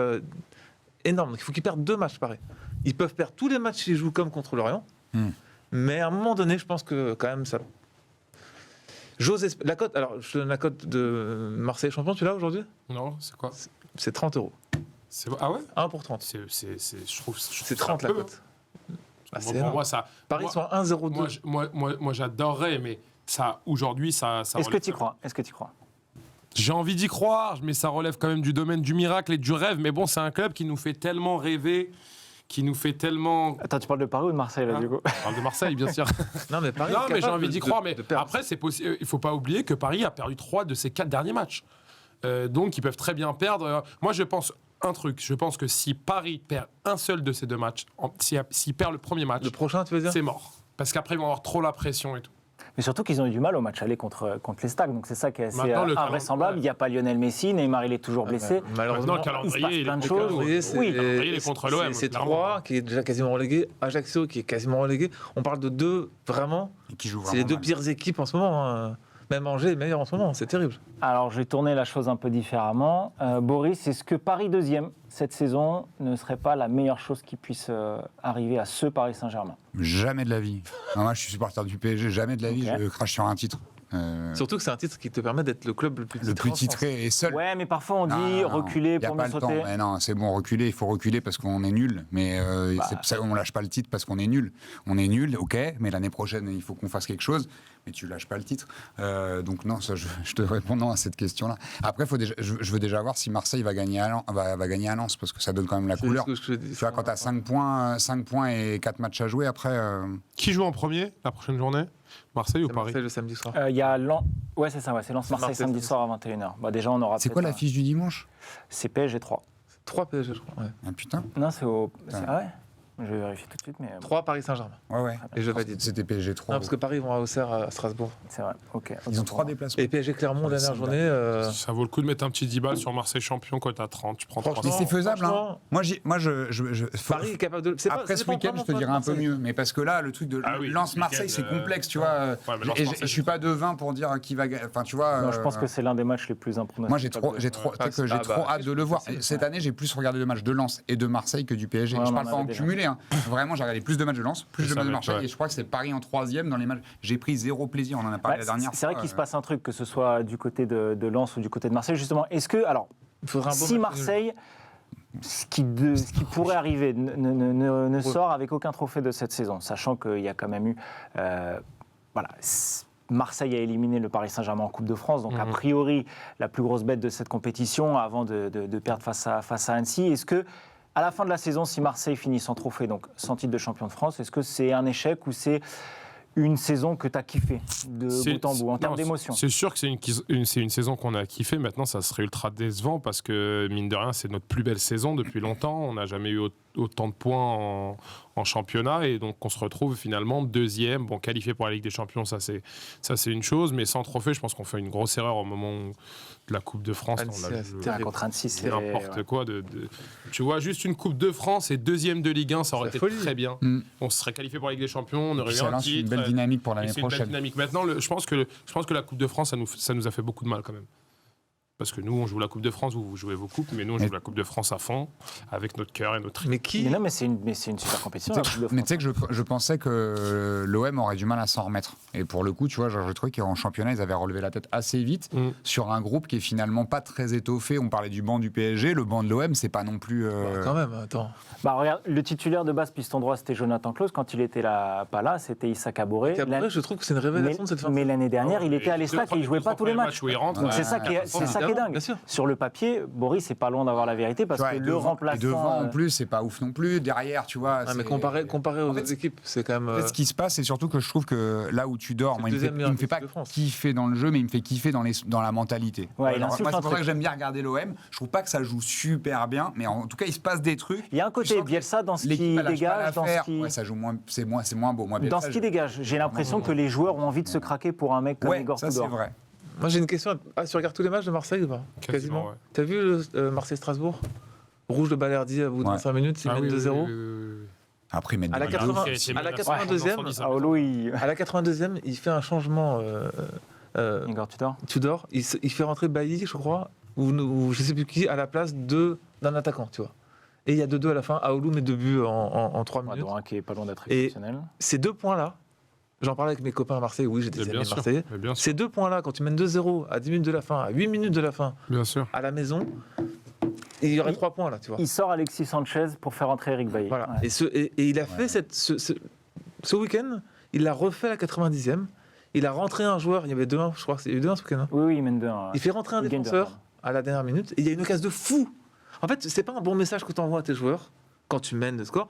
énorme. Donc il faut qu'ils perdent 2 matchs, Paris. Ils peuvent perdre tous les matchs s'ils jouent comme contre l'Orient. Mais à un moment donné, je pense que quand même ça... La cote, alors je te donne la cote de Marseille champion, tu l'as aujourd'hui? Non, c'est quoi C'est 30 €. Ah ouais 1 pour 30. Je trouve C'est ça 30 la peu. cote. Ah, c'est Pour énorme. moi, ça. Paris moi- sont à 1,02. Moi, j'adorerais, mais ça, aujourd'hui, ça. Est-ce que relève- tu crois? Est-ce que tu crois? J'ai envie d'y croire, mais ça relève quand même du domaine du miracle et du rêve. Mais bon, c'est un club qui nous fait tellement rêver, qui nous fait tellement. Attends, tu parles de Paris ou de Marseille, là, Hein du coup? On parle de Marseille, bien sûr. Non, mais Paris Non, est mais j'ai capable envie d'y de- croire. Mais de perdre. après, c'est possible. Il faut pas oublier que Paris a perdu 3 de ses 4 derniers matchs. Donc, ils peuvent très bien perdre. Moi, je pense un truc. Je pense que si Paris perd un seul de ces 2 matchs, s'il perd le premier match, Le prochain, tu veux dire? c'est mort. Parce qu'après, ils vont avoir trop la pression et tout. Mais surtout qu'ils ont eu du mal au match aller contre les Stags, donc c'est ça qui est assez Maintenant, le invraisemblable. calendrier- Il n'y a pas Lionel Messi, Neymar il est toujours blessé. Malheureusement, Maintenant, le il se passe calendrier, plein de est choses. au calendrier, c'est Oui. Le calendrier, il est contre l'OM, C'est clairement. 3 qui est déjà quasiment relégué, Ajaccio qui est quasiment relégué. On parle de 2 vraiment. Et qui joue C'est les vraiment 2 mal. pires équipes en ce moment. Hein. Même Angers est meilleur en ce moment. C'est terrible. Alors je vais tourner la chose un peu différemment. Boris, est-ce que Paris deuxième cette saison ne serait pas la meilleure chose qui puisse arriver à ce Paris Saint-Germain? Jamais de la vie. Non, moi, je suis supporter du PSG. Jamais de la vie, Ok. je crache sur un titre. Surtout que c'est un titre qui te permet d'être le club le plus titré. Le plus en France. titré et seul. Ouais, mais parfois on dit reculer y a pour pas mieux le temps. sauter. Mais non, c'est bon, reculer. Il faut reculer parce qu'on est nul. Mais on lâche pas le titre parce qu'on est nul. On est nul, ok. Mais l'année prochaine, il faut qu'on fasse quelque chose. Mais tu lâches pas le titre. Donc non, ça, je te réponds non à cette question-là. Après, je veux déjà voir si Marseille va gagner à Lens parce que ça donne quand même la couleur. Tu vois, quand tu as 5 points et 4 matchs à jouer, après. Qui joue en premier la prochaine journée? Marseille ou Paris? Marseille le samedi soir. Il y a Ouais, c'est ça, c'est Lens-Marseille samedi soir à 21h. Bah, déjà, on aura. C'est quoi l'affiche du dimanche? C'est PSG 3. 3 PSG, je crois. Ouais. Ah putain. Non, c'est au. Ah ouais. Je vais vérifier tout de suite, mais. 3 Paris Saint-Germain. Ouais. Et je valide. C'était PSG 3. Non, parce que Paris vont à Auxerre, à Strasbourg. C'est vrai, ok. Ils ont 3 déplacements. Et PSG Clermont, dernière journée. Ça vaut le coup de mettre un petit 10 balles sur Marseille champion quand t'as 30. Tu prends 3. Mais c'est faisable, hein. franchement, Moi, Paris est capable de. Après ce week-end, je te dirais un peu mieux. Mais parce que là, le truc de Lens-Marseille, c'est complexe, tu vois. Et je suis pas devin pour dire qui va gagner. Enfin, tu vois. Non, je pense que c'est l'un des matchs les plus improbables. Moi, j'ai trop hâte de le voir. Cette année, j'ai plus regardé de matchs de Lens et de Marseille que du PSG. Je parle pas en cumulé. Vraiment, j'ai regardé plus de matchs de Lens, plus de matchs de Marseille. Et je crois que c'est Paris en 3e dans les matchs. J'ai pris zéro plaisir. On en a parlé la dernière fois. C'est vrai qu'il se passe un truc, que ce soit du côté de Lens ou du côté de Marseille. Justement, est-ce que. Alors, si Marseille. Ce qui pourrait arriver ne sort avec aucun trophée de cette saison, sachant qu'il y a quand même eu. Marseille a éliminé le Paris Saint-Germain en Coupe de France, donc a priori la plus grosse bête de cette compétition avant de perdre face à Annecy. Est-ce que, à la fin de la saison, si Marseille finit sans trophée, donc sans titre de champion de France, est-ce que c'est un échec ou c'est une saison que tu as kiffé de bout en bout en termes d'émotion? C'est sûr que c'est une saison qu'on a kiffé. Maintenant, ça serait ultra décevant parce que, mine de rien, c'est notre plus belle saison depuis longtemps. On n'a jamais eu autant de points en championnat et donc on se retrouve finalement deuxième. Bon, qualifié pour la Ligue des Champions, ça c'est une chose, mais sans trophée, je pense qu'on fait une grosse erreur au moment de la Coupe de France. Contre Annecy, c'est n'importe quoi. Tu vois, juste une Coupe de France et deuxième de Ligue 1, ça aurait été très bien. On se serait qualifié pour la Ligue des Champions, on aurait eu un titre. Une belle dynamique pour l'année prochaine. Une belle dynamique. Maintenant, je pense que la Coupe de France, ça nous a fait beaucoup de mal quand même. Parce que nous, on joue la Coupe de France, vous jouez vos coupes, mais nous, on joue la Coupe de France à fond, avec notre cœur et notre rythme. Mais c'est une super compétition. Mais tu sais que je pensais que l'OM aurait du mal à s'en remettre. Et pour le coup, tu vois, je trouvais qu'en championnat, ils avaient relevé la tête assez vite sur un groupe qui est finalement pas très étoffé. On parlait du banc du PSG, le banc de l'OM, c'est pas non plus. Quand même, attends. Regarde, le titulaire de base piston droit, c'était Jonathan Klaus. Quand il était pas là, c'était Issa Kaboré. Je trouve que c'est une révélation de cette fin. Mais l'année dernière, il était à l'Estac et il jouait pas tous les matchs. Donc c'est ça qui est dingue. Sur le papier, Boris c'est pas loin d'avoir la vérité parce que le remplaçant. Devant en plus, c'est pas ouf non plus. Derrière, tu vois. Mais comparé aux autres équipes, c'est quand même. En fait, ce qui se passe, c'est surtout que je trouve que là où tu dors, moi, il me fait pas kiffer dans le jeu, mais il me fait kiffer dans la mentalité. Moi, c'est pour ça que j'aime bien regarder l'OM. Je trouve pas que ça joue super bien, mais en tout cas, il se passe des trucs. Il y a un côté Bielsa dans ce qui dégage, ça joue moins, c'est moins beau. Dans ce qui dégage, j'ai l'impression que les joueurs ont envie de se craquer pour un mec comme Igor Tudor. Ça c'est vrai. Moi j'ai une question. Tu regardes tous les matchs de Marseille ou pas? Quasiment. Ouais. T'as vu Marseille-Strasbourg? Rouge de Balerdi à bout de 25 minutes, ils mènent 2-0. Après, à la 82e, il fait un changement. Igor Tudor. Il fait rentrer Bailly, je crois, ou je sais plus qui, à la place d'un attaquant, tu vois. Et il y a 2-2 à la fin. Aoulou met 2 buts en 3 minutes. Dont un qui est pas loin d'être exceptionnel. Ces 2 points-là. J'en parlais avec mes copains à Marseille, oui, j'ai des amis marseillais. Ces 2 points-là, quand tu mènes 2-0 à 10 minutes de la fin, à 8 minutes de la fin, à la maison, il y aurait 3 points là, tu vois. Il sort Alexis Sanchez pour faire entrer Eric Bailly. Voilà. Ouais. Et il a fait ce week-end, il l'a refait à la 90e. Il a rentré un joueur, il y avait 2-1, je crois, il y a eu 2-1 ce week-end. Hein. Oui, il mène 2-1. Il fait rentrer un défenseur à la dernière minute, et il y a une occasion de fou. En fait, c'est pas un bon message que tu envoies à tes joueurs. Quand tu mènes le score,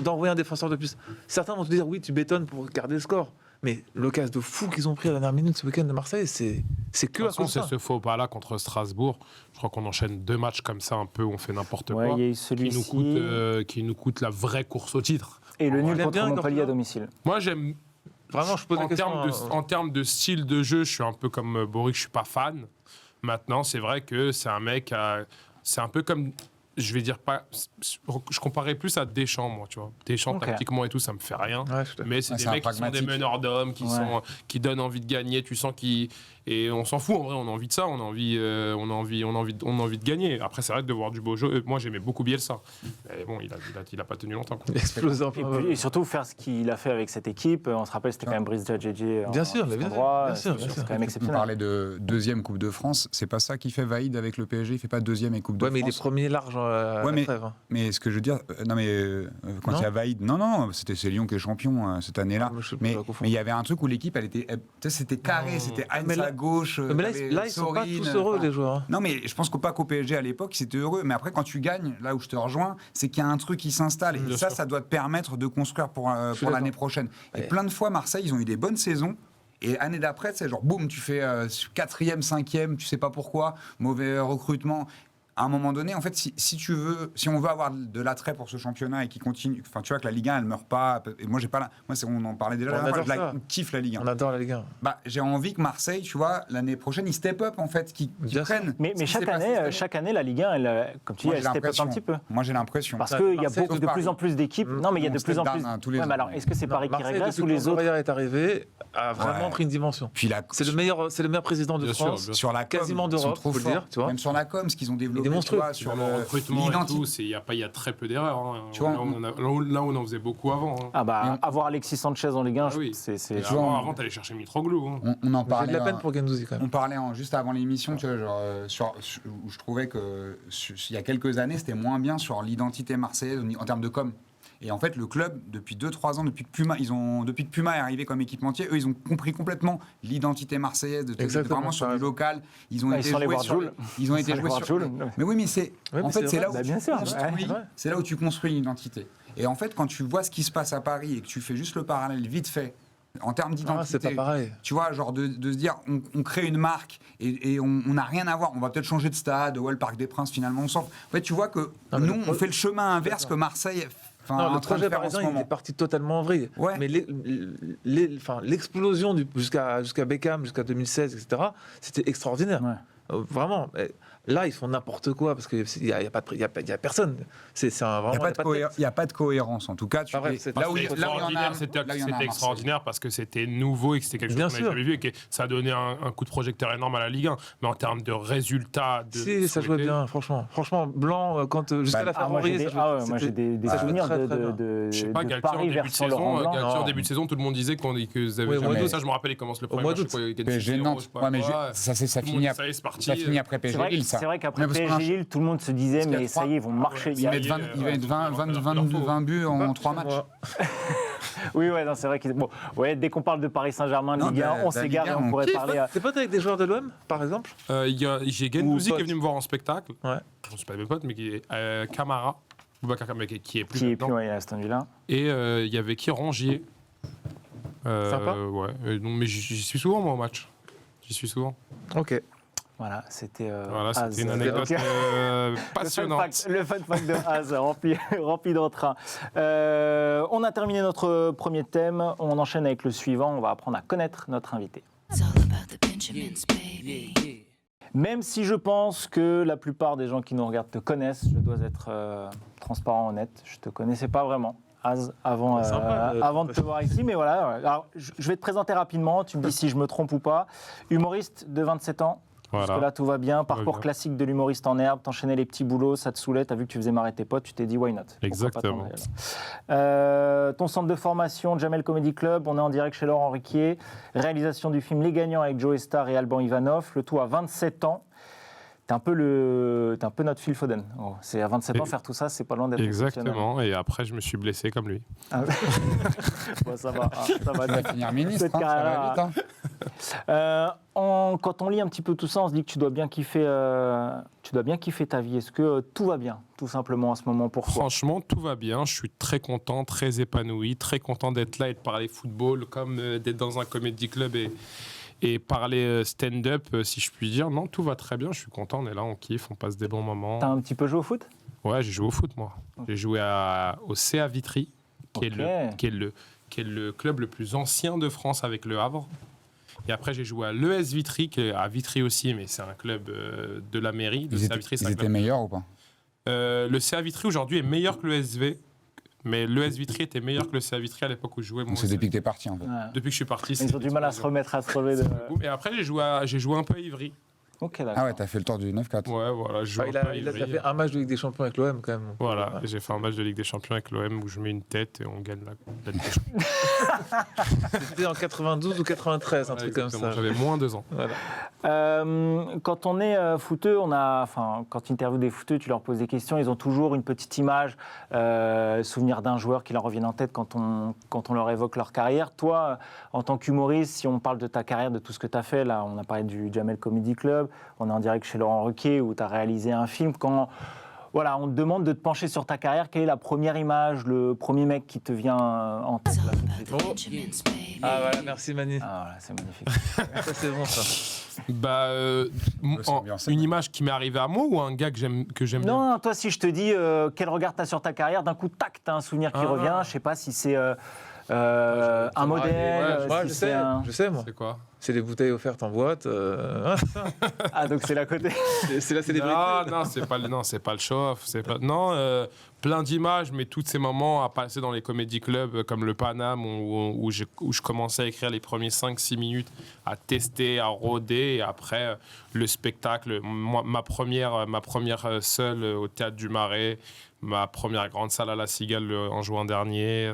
d'envoyer un défenseur de plus. Certains vont te dire, oui, tu bétonnes pour garder le score. Mais l'occasion de fou qu'ils ont pris à la dernière minute ce week-end de Marseille, c'est que à cause de ça. C'est ce faux pas-là contre Strasbourg. Je crois qu'on enchaîne 2 matchs comme ça, un peu, où on fait n'importe quoi. Il y a eu celui-ci qui nous coûte la vraie course au titre. Et le nul contre Montpellier à domicile. Moi, j'aime... Vraiment, je pose la question. En termes de style de jeu, je suis un peu comme Boris, je suis pas fan. Maintenant, c'est vrai que c'est un mec... C'est un peu comme je vais dire pas. Je comparais plus à Deschamps, moi, tu vois. Deschamps, tactiquement et tout, ça me fait rien. Ouais, mais c'est des mecs qui sont des meneurs d'hommes, qui donnent envie de gagner. Tu sens qu'ils. Et on s'en fout, en vrai, on a envie de ça, on a envie de gagner. Après, c'est vrai que de voir du beau jeu. Moi, j'aimais beaucoup Bielsa. Mais bon, il a pas tenu longtemps. Il a explosé et surtout faire ce qu'il a fait avec cette équipe. On se rappelle, c'était quand même Brice Djadjedji. Bien sûr. C'est quand même exceptionnel. On parlait de deuxième Coupe de France. C'est pas ça qui fait Vaïd avec le PSG. Il fait pas deuxième et Coupe de France. Ouais, mais il est premier large à la trêve. Mais ce que je veux dire, quand il y a Vaïd, non, c'est Lyon qui est champion cette année-là. Mais il y avait un truc où l'équipe, c'était carré, c'était Heinz à gauche. Mais là, ils sont pas tous heureux, les joueurs. Non, mais je pense qu'au PSG à l'époque, c'était heureux. Mais après, quand tu gagnes, là où je te rejoins, c'est qu'il y a un truc qui s'installe. Et ça doit te permettre de construire pour l'année prochaine. Et plein de fois, Marseille, ils ont eu des bonnes saisons. Et année d'après, c'est genre, boum, tu fais 4e, 5e, tu sais pas pourquoi, mauvais recrutement. À un moment donné, en fait, si on veut avoir de l'attrait pour ce championnat et qui continue, enfin, tu vois que la Ligue 1, elle meurt pas. Et moi, on en parlait déjà. Je kiffe la Ligue 1. On adore la Ligue 1. J'ai envie que Marseille, tu vois, l'année prochaine, ils step up en fait, qu'ils prennent. Mais chaque année, la Ligue 1, comme tu dis, elle step up un petit peu. Moi, j'ai l'impression. Parce qu'il y a de plus en plus d'équipes. Non, mais il y a de plus en plus. Alors, est-ce que c'est Paris qui régresse ou les autres? Est arrivé, a vraiment pris une dimension. C'est le meilleur président de France sur la quasiment d'Europe, faut le dire. Même sur la com, ce qu'ils ont développé. Sur recrutement et tout, il y a très peu d'erreurs. Hein. Là où on en faisait beaucoup avant. Hein. Avoir Alexis Sanchez en Ligue 1, c'est... Avant, t'allais chercher Mitroglou. Hein. On en parlait. J'ai de la peine pour Guendouzi quand même. On parlait juste avant l'émission, tu vois, où je trouvais que il y a quelques années, c'était moins bien sur l'identité marseillaise en termes de com. Et en fait, le club, depuis 2-3 ans, depuis que Puma est arrivé comme équipementier, eux, ils ont compris complètement l'identité marseillaise, vraiment sur le local. Ils ont été joués sur... Mais oui, mais c'est là où tu construis une identité. Et en fait, quand tu vois ce qui se passe à Paris et que tu fais juste le parallèle vite fait, en termes d'identité, c'est pas pareil. Tu vois, genre de se dire, on crée une marque et on n'a rien à voir. On va peut-être changer de stade, le Parc des Princes, finalement, on s'en fout. En fait, tu vois que nous, on fait le chemin inverse que Marseille. Le projet parisien, il est parti totalement en vrille. Ouais. Mais l'explosion jusqu'à Beckham, jusqu'à 2016, etc., c'était extraordinaire. Ouais. Vraiment. Là, ils font n'importe quoi parce qu'il n'y a personne. Il n'y a pas de cohérence, en tout cas. C'était extraordinaire parce que c'était nouveau et que c'était quelque chose qu'on n'avait jamais vu et que ça a donné un coup de projecteur énorme à la Ligue 1. Mais en termes de résultats... ça jouait bien, franchement. Franchement, Blanc, jusqu'à la fin moi, j'ai des souvenirs de je sais pas, Galtier en début de saison, tout le monde disait que vous avez jamais... Ça, je me rappelle, il commence le premier match. Ça finit après PSG. C'est vrai qu'après PSG, tout le monde se disait, mais ça y est, ils vont marcher. Ils mettent 20 buts en 3 matchs. Oui, c'est vrai que dès qu'on parle de Paris Saint-Germain, Ligue 1, on s'égare et on pourrait parler. T'es pote avec des joueurs de l'OM, par exemple? J'ai Guendouzi qui est venu me voir en spectacle. Je ne suis pas mes potes, mais qui est Camara, qui est plus. Qui est plus à Aston Villa. Et il y avait qui Rongier. Sympa. Mais j'y suis souvent, moi, au match. J'y suis souvent. Ok. Voilà, c'était une anecdote passionnante. Le fun fact de Az, rempli d'entrain. On a terminé notre premier thème. On enchaîne avec le suivant. On va apprendre à connaître notre invité. Même si je pense que la plupart des gens qui nous regardent te connaissent, je dois être transparent, honnête. Je ne te connaissais pas vraiment. Az, avant de te voir ici, mais voilà. Alors, je vais te présenter rapidement. Tu me dis si je me trompe ou pas. Humoriste de 27 ans. Parce que là, tout va bien. Parcours classique de l'humoriste en herbe. T'enchaînais les petits boulots, ça te saoulait. T'as vu que tu faisais marrer tes potes. Tu t'es dit, why not? Exactement. Ton centre de formation, Jamel Comedy Club. On est en direct chez Laurent Ruquier. Réalisation du film Les Gagnants avec Joe Star et Alban Ivanov. Le tout à 27 ans. T'es un peu notre Phil Foden. C'est à 27 ans faire tout ça, c'est pas loin d'être exactement. Et après, je me suis blessé comme lui. Ça va finir ministre. Ça va vite. Quand on lit un petit peu tout ça, on se dit que tu dois bien kiffer ta vie. Est-ce que tout va bien, tout simplement, en ce moment pour toi? Franchement, tout va bien. Je suis très content, très épanoui, très content d'être là et de parler football, comme d'être dans un comédie club et parler stand-up, si je puis dire. Non, tout va très bien, je suis content, on est là, on kiffe, on passe des bons moments. T'as un petit peu joué au foot? Ouais, j'ai joué au foot, moi. J'ai joué au CA Vitry, qui est le club le plus ancien de France avec Le Havre. Et après, j'ai joué à l'ES Vitry, qui est à Vitry aussi, mais c'est un club de la mairie. Ils étaient meilleurs ou pas? Le CA Vitry aujourd'hui est meilleur que le SV. Mais l'ES Vitry était meilleur que le CA Vitry à l'époque où je jouais. Donc c'est depuis que t'es parti en fait. Ouais. Depuis que je suis parti. Ils ont du mal à se relever de... Et après, j'ai joué un peu à Ivry. Ok, d'accord. Ah ouais, t'as fait le tour du 9-4. Ouais, voilà. Je joue un peu à Il a Ivry. fait un match de Ligue des Champions avec l'OM quand même. Voilà, Ouais. j'ai fait un match de Ligue des Champions avec l'OM où je mets une tête et on gagne la Ligue des Champions. C'était en 92 ou 93, un truc comme Exactement, ça. j'avais moins 2 ans. Voilà. Quand on est footeux, quand tu interviews des footeux, tu leur poses des questions, ils ont toujours une petite image, souvenir d'un joueur qui leur revienne en tête quand on leur évoque leur carrière. Toi, en tant qu'humoriste, si on parle de ta carrière, de tout ce que tu as fait, là, on a parlé du Jamel Comedy Club, on est en direct chez Laurent Ruquier où tu as réalisé un film. Quand voilà, on te demande de te pencher sur ta carrière, quelle est la première image, le premier mec qui te vient en tête là, tout de suite Ah voilà, merci Mani. Ah voilà, c'est magnifique. Ça c'est bon ça. Bah, une image qui m'est arrivée à moi ou un gars que j'aime bien. Non, toi, si je te dis quel regard tu as sur ta carrière, d'un coup, tac, tu as un souvenir qui revient. Je sais pas si c'est un modèle. Moi, si je c'est sais, je sais, moi. C'est quoi? C'est les bouteilles offertes en boîte. Ah, donc c'est l'à côté. C'est la célébrité. Non, c'est pas le show-off. Non, plein d'images, mais tous ces moments à passer dans les comédie clubs comme le Paname où je commençais à écrire les premiers 5-6 minutes, à tester, à rôder, et après le spectacle, ma première seule au Théâtre du Marais, ma première grande salle à la Cigale en juin dernier.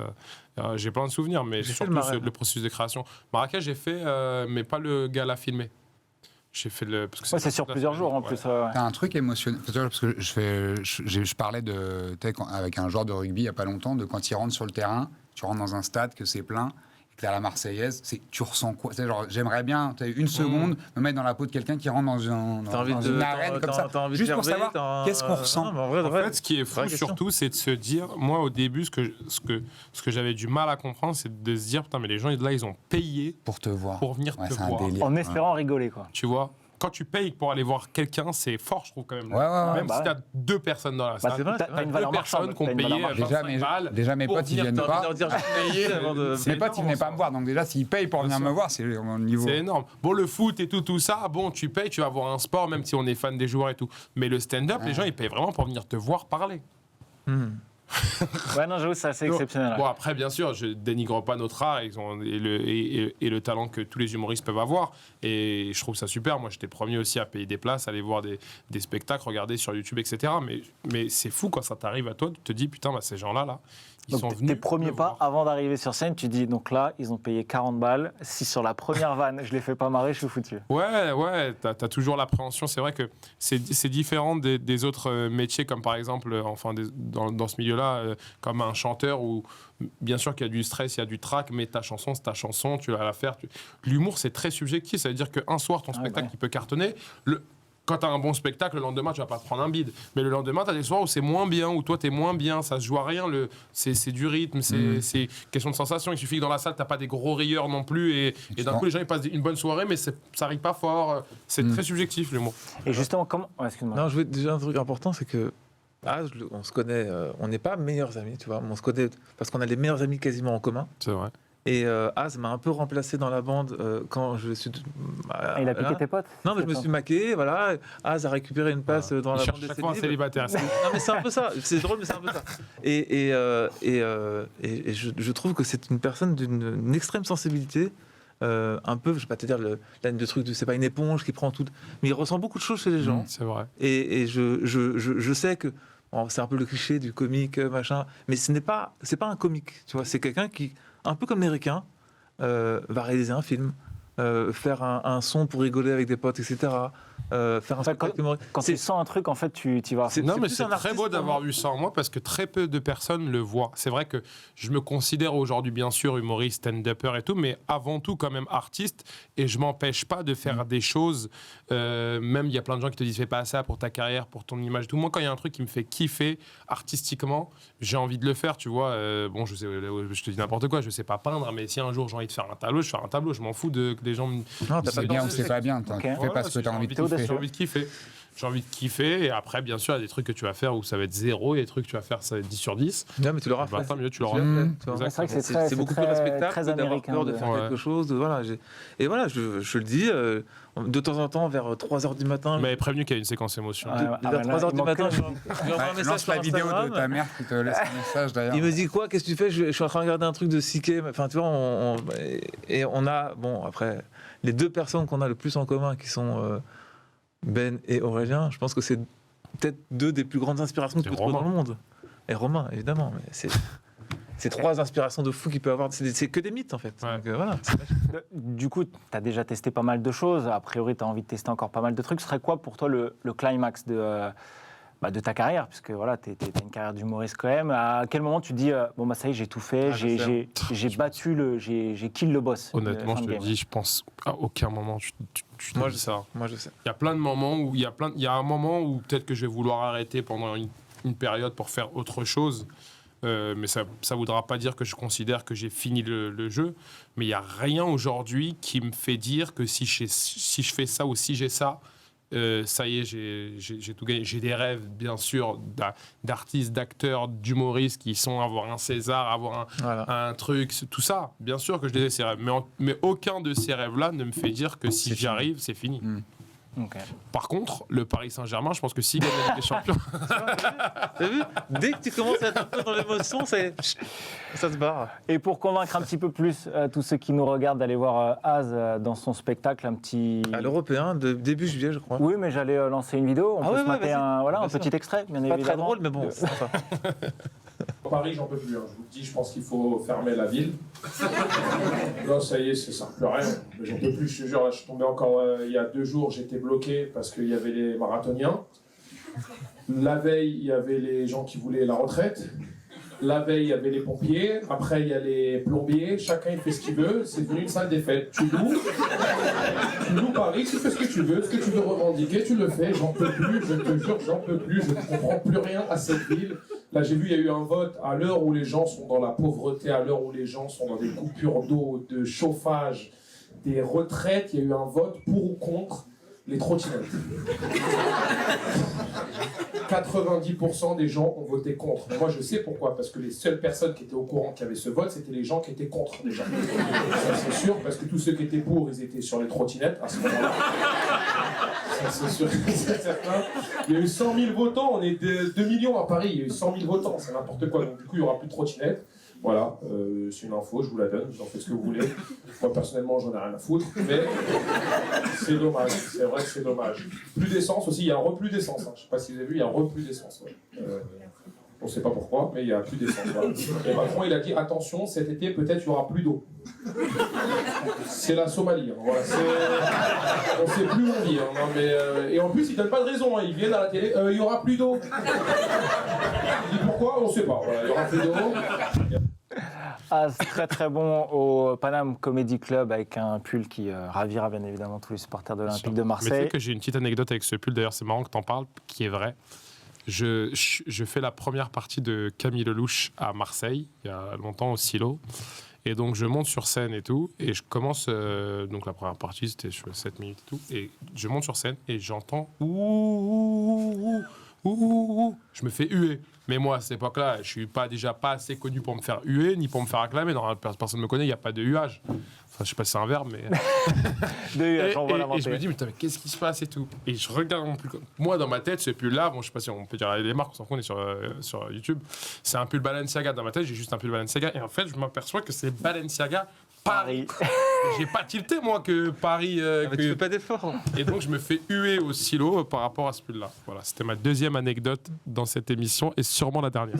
J'ai plein de souvenirs, mais surtout le processus de création. Marrakech, j'ai fait, mais pas le gala filmé. J'ai fait le. Parce que c'est sur plusieurs jours en plus. T'as un truc émotionnel. Parce que je parlais avec un joueur de rugby il n'y a pas longtemps, de quand il rentre sur le terrain, tu rentres dans un stade, que c'est plein, et que t'as la Marseillaise, tu ressens quoi? Genre, j'aimerais bien, une seconde, me mettre dans la peau de quelqu'un qui rentre dans une arène comme ça. Juste pour savoir qu'est-ce qu'on ressent. En fait, ce qui est fou surtout, c'est de se dire, moi au début, ce que j'avais du mal à comprendre, c'est de se dire, putain, mais les gens là, ils ont payé pour te voir, pour venir te voir. En espérant rigoler, quoi. Tu vois? Quand tu payes pour aller voir quelqu'un, c'est fort, je trouve, quand même. Ouais, même si t'as 2 personnes dans la salle. C'est vrai, t'as une valeur marchande. Qui ont payé déjà, mes potes, ils viennent pas. Mes potes, ils venaient pas me voir. Donc déjà, s'ils payent pour venir me voir, c'est mon niveau. C'est énorme. Bon, le foot et tout ça, bon, tu payes, tu vas voir un sport, même si on est fan des joueurs et tout. Mais le stand-up, les gens, ils payent vraiment pour venir te voir parler. Ouais, non, j'avoue, c'est assez exceptionnel. Bon, après, bien sûr, je dénigre pas notre art et le talent que tous les humoristes peuvent avoir. Et je trouve ça super. Moi, j'étais premier aussi à payer des places, aller voir des spectacles, regarder sur YouTube, etc. Mais c'est fou quand ça t'arrive à toi, tu te dis, putain, bah, ces gens-là, ils sont venus. Tes premiers pas, avant d'arriver sur scène, tu dis, donc là, ils ont payé 40 balles. Si sur la première vanne, je les fais pas marrer, je suis foutu. Ouais, t'as toujours l'appréhension. C'est vrai que c'est différent des autres métiers, comme par exemple, dans ce milieu-là, comme un chanteur où, bien sûr qu'il y a du stress, il y a du trac, mais ta chanson, c'est ta chanson, tu vas la faire. L'humour, c'est très subjectif. Ça veut dire qu'un soir, ton spectacle, il peut cartonner. Quand tu as un bon spectacle, le lendemain, tu vas pas te prendre un bide. Mais le lendemain, tu as des soirs où c'est moins bien, où toi, tu es moins bien, ça se joue à rien. C'est du rythme, c'est question de sensation. Il suffit que dans la salle, tu n'as pas des gros rieurs non plus. Et d'un coup, les gens ils passent une bonne soirée, mais ça arrive pas fort. C'est très subjectif, l'humour. Et justement, comment. Excuse-moi. Non, je veux déjà un truc important, c'est que. On se connaît, on n'est pas meilleurs amis, tu vois. On se connaît parce qu'on a les meilleurs amis quasiment en commun. C'est vrai. Et Az m'a un peu remplacé dans la bande quand je suis. Il a piqué tes potes? Non, mais je me suis maqué, voilà. Az a récupéré une place dans la bande de chaque fois un célibataire. Non, mais c'est un peu ça. C'est drôle, mais c'est un peu ça. Et je trouve que c'est une personne d'une extrême sensibilité. Un peu, je vais pas te dire le truc de c'est pas une éponge qui prend tout, mais il ressent beaucoup de choses chez les gens. C'est vrai. Et je sais que c'est un peu le cliché du comique machin, mais c'est pas un comique, tu vois, c'est quelqu'un qui, un peu comme les ricains, va réaliser un film, faire un son pour rigoler avec des potes, etc. Faire un spectacle. Quand tu sens un truc, en fait, tu y vas. Non, mais c'est très beau d'avoir vu ça en moi parce que très peu de personnes le voient. C'est vrai que je me considère aujourd'hui, bien sûr, humoriste, stand-upper et tout, mais avant tout, quand même, artiste. Et je m'empêche pas de faire des choses. Même, il y a plein de gens qui te disent fais pas ça pour ta carrière, pour ton image. Tout. Moi, quand il y a un truc qui me fait kiffer artistiquement, j'ai envie de le faire, tu vois. Bon, je te dis n'importe quoi, je sais pas peindre, mais si un jour j'ai envie de faire un tableau, je fais un tableau. Je m'en fous que des gens me. Non, c'est bien ou c'est pas bien. Tu fais pas ce que tu as envie de kiffer. J'ai envie de kiffer. J'ai envie de kiffer. Et après, bien sûr, il y a des trucs que tu vas faire où ça va être 0. Il y a des trucs que tu vas faire, ça va être 10 sur 10. Non, mais tu l'auras Bah, fait. tant mieux, tu l'auras l'as fait. fait, tu vois. C'est vrai que c'est beaucoup très, plus respectable très que d'avoir américain peur de faire quelque chose. Voilà, et voilà, je le dis, de temps en temps, vers 3h du matin. Il m'avait prévenu qu'il y a une séquence émotion. Vers 3h du matin, je lui envoie un message Lance sur la vidéo Instagram. de ta mère qui te laisse un message d'ailleurs. Il me dit quoi? Qu'est-ce que tu fais? Je suis en train de regarder un truc de Siké. Enfin, tu vois, et on a, bon, après, les deux personnes qu'on a le plus en commun, qui sont Ben et Aurélien, je pense que c'est peut-être deux des plus grandes inspirations que tu peux trouver dans le monde. Et Romain, évidemment. Mais c'est trois inspirations de fou qu'il peut avoir. C'est que des mythes, en fait. Ouais. Donc, voilà. Du coup, tu as déjà testé pas mal de choses. A priori, tu as envie de tester encore pas mal de trucs. Ce serait quoi pour toi le climax de ta carrière? Puisque voilà, tu as une carrière d'humoriste quand même. À quel moment tu te dis, bon, bah ça y est, j'ai tout fait, j'ai battu j'ai kill le boss? Honnêtement, je te dis, je pense à aucun moment tu Moi, dis ça. Moi, je sais. Il y a plein de moments où il y a un moment où peut-être que je vais vouloir arrêter pendant une période pour faire autre chose. Mais ça voudra pas dire que je considère que j'ai fini le jeu. Mais il y a rien aujourd'hui qui me fait dire que si je fais ça ou si j'ai ça, ça y est, j'ai tout gagné. J'ai des rêves, bien sûr, d'artistes, d'acteurs, d'humoristes qui sont avoir un César, avoir un truc, tout ça. Bien sûr que je les ai, ces rêves. Mais aucun de ces rêves-là ne me fait dire que si j'y arrive, c'est fini. Okay. Par contre, le Paris Saint-Germain, je pense que s'il gagne la Ligue des Champions... T'as vu? Dès que tu commences à être un peu dans l'émotion, ça se barre. Et pour convaincre un petit peu plus tous ceux qui nous regardent d'aller voir Az dans son spectacle, un petit... À l'Européen, début juillet, je crois. Oui, mais j'allais lancer une vidéo. On peut se mater un petit extrait, bien évidemment. Pas très drôle, mais bon, c'est sympa. Paris, j'en peux plus. Je vous le dis, je pense qu'il faut fermer la ville. Là, ça y est, ça ne rien. J'en peux plus, je te jure. Là, je suis tombé encore il y a 2 jours, j'étais bloqué parce qu'il y avait les marathoniens. La veille, il y avait les gens qui voulaient la retraite. La veille, il y avait les pompiers. Après, il y a les plombiers. Chacun, il fait ce qu'il veut. C'est devenu une salle des fêtes. Tu loues Paris, tu fais ce que tu veux. Ce que tu veux revendiquer, tu le fais. J'en peux plus, je te jure, j'en peux plus. Je ne comprends plus rien à cette ville. Là, j'ai vu, il y a eu un vote à l'heure où les gens sont dans la pauvreté, à l'heure où les gens sont dans des coupures d'eau, de chauffage, des retraites. Il y a eu un vote pour ou contre les trottinettes. 90% des gens ont voté contre. Mais moi, je sais pourquoi. Parce que les seules personnes qui étaient au courant qu'il y avait ce vote, c'était les gens qui étaient contre, déjà. Ça, c'est sûr, parce que tous ceux qui étaient pour, ils étaient sur les trottinettes à ce moment-là. Ça, c'est sûr, c'est certain. Il y a eu 100 000 votants. On est 2 millions à Paris. Il y a eu 100 000 votants. C'est n'importe quoi. Donc, du coup, il n'y aura plus de trottinettes. Voilà, c'est une info, je vous la donne, vous en faites ce que vous voulez. Moi, personnellement, j'en ai rien à foutre, mais c'est dommage, c'est vrai que c'est dommage. Plus d'essence aussi, il y a un replus d'essence, hein. Je ne sais pas si vous avez vu, il y a un replus d'essence. Ouais. On ne sait pas pourquoi, mais il y a plus d'essence. Voilà. Et Macron, il a dit, attention, cet été, peut-être, il n'y aura plus d'eau. C'est la Somalie, hein. Voilà, on ne sait plus où on vit. Hein. Non, mais, et en plus, ils ne donnent pas de raison, hein. Ils viennent à la télé, il n'y aura plus d'eau. Il dit pourquoi, on ne sait pas. Voilà, il n'y aura plus d'eau. Az, très très bon au Paname Comedy Club avec un pull qui ravira bien évidemment tous les supporters de l'Olympique de Mais tu sais Marseille. que j'ai une petite anecdote avec ce pull, d'ailleurs c'est marrant que t'en parles, qui est vrai. Je fais la première partie de Camille Lelouch à Marseille, il y a longtemps au Silo. Et donc je monte sur scène et tout, et je commence, donc la première partie c'était 7 minutes et tout, et je monte sur scène et j'entends ouh, je me fais huer. Mais moi, à cette époque-là, je suis déjà pas assez connu pour me faire huer, ni pour me faire acclamer. Non, personne ne me connaît, il n'y a pas de huage. Enfin, je sais pas si c'est un verbe, mais... Et je me dis, mais qu'est-ce qui se passe et tout. Et je regarde mon pull. Moi, dans ma tête, ce pull-là, bon, je sais pas si on peut dire les marques, on s'en fout, on est sur YouTube. C'est un pull Balenciaga. Dans ma tête, j'ai juste un pull Balenciaga. Et en fait, je m'aperçois que c'est Balenciaga Paris. J'ai pas tilté, moi, que Paris... mais tu fais pas d'effort. Et donc, je me fais huer au silo par rapport à ce pull-là. Voilà, c'était ma deuxième anecdote dans cette émission et sûrement la dernière.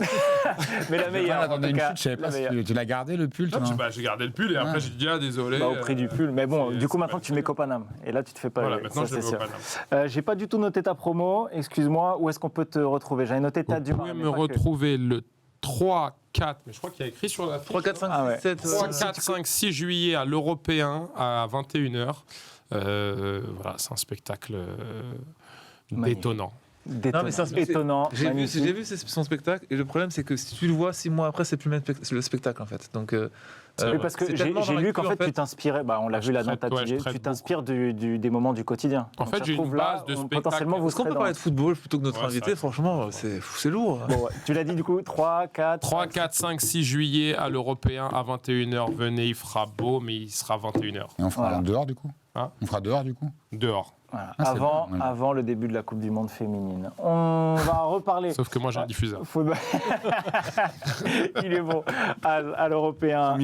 Mais la meilleure, en tout cas. Je savais pas si tu l'as gardé le pull. J'ai gardé le pull et après, j'ai dit, désolé. Au prix du pull. Mais bon, du coup, maintenant que tu mets Copanam. Et là, tu te fais pas. Voilà, maintenant, je le mets au Paname. J'ai pas du tout noté ta promo. Excuse-moi, où est-ce qu'on peut te retrouver? J'avais noté ta Vous pouvez me retrouver le 3, 4, mais je crois qu'il y a écrit sur la fiche. 3, 4, 5, 6, 7. 3, 4, 5, 6 juillet à l'Européen à 21h. Voilà, c'est un spectacle détonnant. Non, mais c'est étonnant. J'ai vu son spectacle et le problème c'est que si tu le vois 6 mois après, c'est plus le même le spectacle en fait. Donc Oui, parce que C'est j'ai tellement dans lu qu'en l'actu, fait, tu t'inspirais, on l'a vu là dans ta je traite tu t'inspires des moments du quotidien. En Donc, fait, ça j'ai se une trouve, là, base de spectacle. potentiellement, vous Est-ce qu'on serez peut dans... parler de football plutôt que notre Ouais, invité? c'est Franchement, c'est lourd. Bon, ouais. Tu l'as dit du coup, 3, 4... 3, 4, 5, 6 juillet à l'Européen à 21h. Venez, il fera beau, mais il sera 21h. Et on fera Voilà. dehors du coup Hein On fera dehors du coup Dehors. Voilà. Ah, c'est avant, bien, ouais. avant le début de la Coupe du Monde féminine. On va reparler... Sauf que moi, j'ai un diffuseur. Football. Il est bon à l'Européen.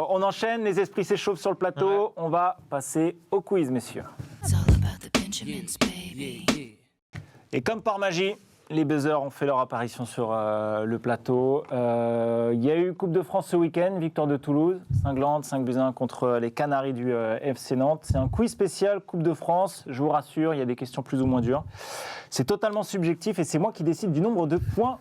On enchaîne, les esprits s'échauffent sur le plateau. On va passer au quiz, messieurs. It's all about the Benjamins, baby. Et comme par magie, les buzzers ont fait leur apparition sur le plateau. Il y a eu Coupe de France ce week-end, victoire de Toulouse, cinglante, 5-1 contre les Canaries du FC Nantes. C'est un quiz spécial Coupe de France. Je vous rassure, il y a des questions plus ou moins dures. C'est totalement subjectif et c'est moi qui décide du nombre de points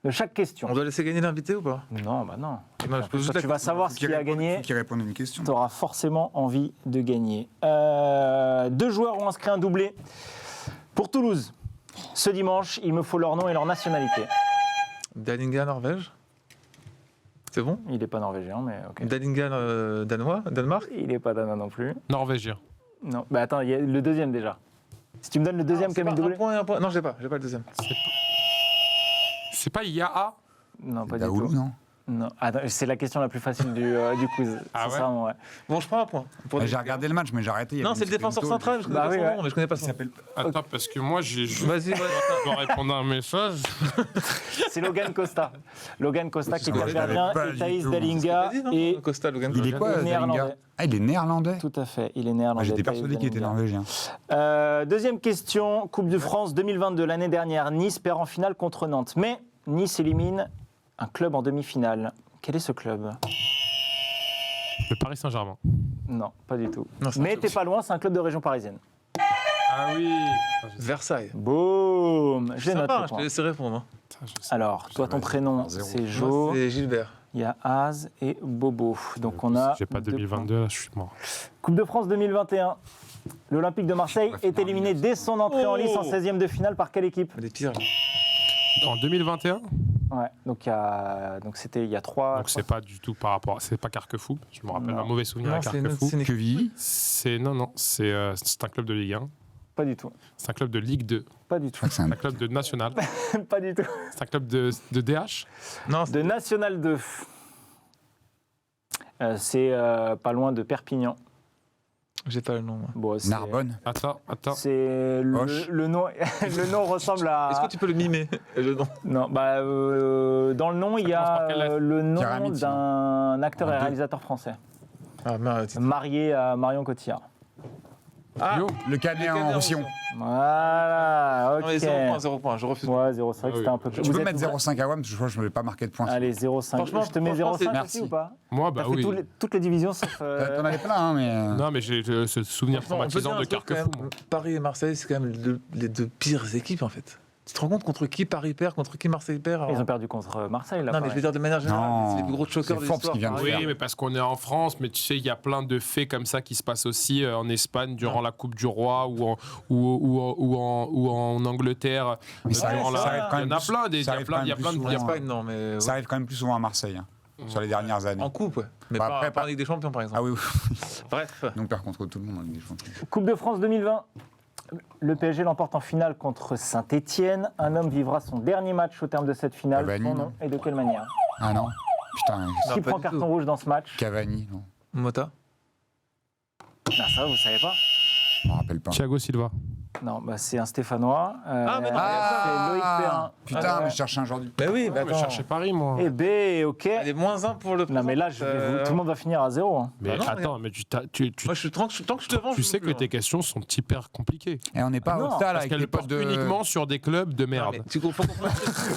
de chaque question. On doit laisser gagner l'invité ou pas? Non, bah non. Non, je pose juste Toi, la tu vas question. savoir ce qui a gagné. Qui répond à une question. Tu auras forcément envie de gagner. 2 joueurs ont inscrit un doublé pour Toulouse. Ce dimanche, il me faut leur nom et leur nationalité. Dalinga, Norvège. C'est bon? Il n'est pas norvégien, mais ok. Dalinga, danois, Danemark. Il n'est pas danois non plus. Norvégien. Non, bah attends, il y a le deuxième déjà. Si tu me donnes le deuxième, C'est Camille pas un doublé. point et un point. Non, j'ai pas le deuxième. C'est pas Yaha? Non, pas du Daoulou, tout. non Non. Attends, c'est la question la plus facile du quiz. Ah ouais Sincèrement, ouais. Bon, je prends un point. Pour J'ai regardé le match, mais j'ai arrêté. il y Non, avait c'est le une défenseur tôle. central. Je connais Bah pas oui, son ouais. nom, mais je connais pas son nom. Attends, parce que moi, je Vas-y, ouais. dois répondre à un message. C'est Logan Costa. Logan Costa qui est Ouais, le je savais gardien pas et du Thaïs tout. Dalinga. Vas-y, non Et Costa, Logan Il est Costa. quoi, Néerlandais. Dalinga? Ah, il est néerlandais. tout à fait, il est néerlandais. Ah, j'étais Thaïs persuadé qu'il était Dalinga. norvégien. Deuxième question, Coupe de France 2022, l'année dernière, Nice perd en finale contre Nantes. Mais Nice élimine un club en demi-finale. Quel est ce club? Le Paris Saint-Germain. Non, pas du tout. Non, c'est Mais un t'es pas loin, c'est un club de région parisienne. Ah oui. Versailles. Boum, je les note. Sympa, les je te points. laisse répondre. Alors, toi, ton prénom, zéro. c'est Moi, Jo, c'est Gilbert. il y a Az et Bobo. Donc on a. J'ai pas 2 2022, là, je suis mort. points. Coupe de France 2021. L'Olympique de Marseille est éliminé dès son entrée en lice en 16e de finale par quelle équipe? Les pires. En 2021? Ouais, donc c'était il y a 3. Donc c'est pas du tout par rapport. C'est pas Carquefou. Je me rappelle Non. un mauvais souvenir Non, à c'est une Carquefou. c'est une équipe. Quevilly. C'est c'est un club de Ligue 1. Pas du tout. C'est un club de Ligue 2. Pas du Je tout. crois que c'est un C'est un club de National. Pas du tout. C'est un club de DH. Non, De National 2. C'est pas loin de Perpignan. j'ai pas le nom. moi. Bon, c'est- Narbonne. Attends. C'est Hoche. le nom. Le nom ressemble à. Est-ce que tu peux le mimer, le nom? Non, bah dans le nom il y commence a par quelle lettre? le nom Pyramide, d'un acteur En et deux. réalisateur français, Ah, merde. marié à Marion Cotillard. Ah, Yo. Le Canet en Roussillon. Voilà, Non, mais ok. 0 point, je refuse. Ouais, 0,5, Ah oui. c'était un peu. Tu Vous peux êtes mettre ouvert 0,5 à WAM, parce que je crois que je ne vais pas marquer de points. Allez, 0,5. Franchement, Je te mets franchement, 0,5 merci. aussi ou pas? Moi, T'as bah fait oui. toutes les divisions sauf. T'en avais plein, hein, mais. Non, mais j'ai ce souvenir Franchement, on peut dire traumatisant un de truc, quand Carquefou. même. moi. Paris et Marseille, c'est quand même les deux pires équipes en fait. Tu te rends compte contre qui Paris perd, contre qui Marseille perd? alors Ils ont perdu contre Marseille là. Non, mais je veux dire de manière générale, Non, c'est les plus gros choqueurs c'est de Forbes l'histoire. qui vient de Paris. faire. Oui, mais parce qu'on est en France, mais tu sais, il y a plein de faits comme ça qui se passent aussi en Espagne durant la Coupe du Roi ou en Angleterre. Mais ça durant arrive- ça arrive quand il y en même a plus- plein, ça arrive quand même il y a plus plein de souvent. Il y a pas une, non, mais. Ça arrive quand même plus souvent à Marseille, hein, sur les dernières années. En coupe, ouais. Mais Bah, pas, après, pas en pas- Ligue des Champions, par exemple. Ah oui, oui. Bref. Donc on perd contre tout le monde en Ligue des Champions. Coupe de France 2020. Le PSG l'emporte en finale contre Saint-Étienne. Un homme vivra son dernier match au terme de cette finale. Cavani, Son non nom et de quelle manière? Ah non. Putain, Non, Qui pas prend du carton tout. rouge dans ce match? Cavani, non. Mota. Ah, ça, vous savez pas? Je me rappelle pas. Thiago Silva. Non, bah, c'est un Stéphanois. Ah, mais non, c'est Loïc Perrin. Putain, Ouais. mais je cherchais un aujourd'hui. Bah oui, Ouais, mais attends. cherchez Paris, moi. Eh B, ok. Elle est -1 pour le. Non, mais là, tout le monde va finir à 0. Hein. Mais Bah non, attends, mais Moi, je suis tant que je te vends. tu je sais joue que plus, tes hein. questions sont hyper compliquées. Et on n'est pas Non, au stade Parce avec qu'elles les potes portent de. uniquement sur des clubs de Non, merde. mais tu comprends pourquoi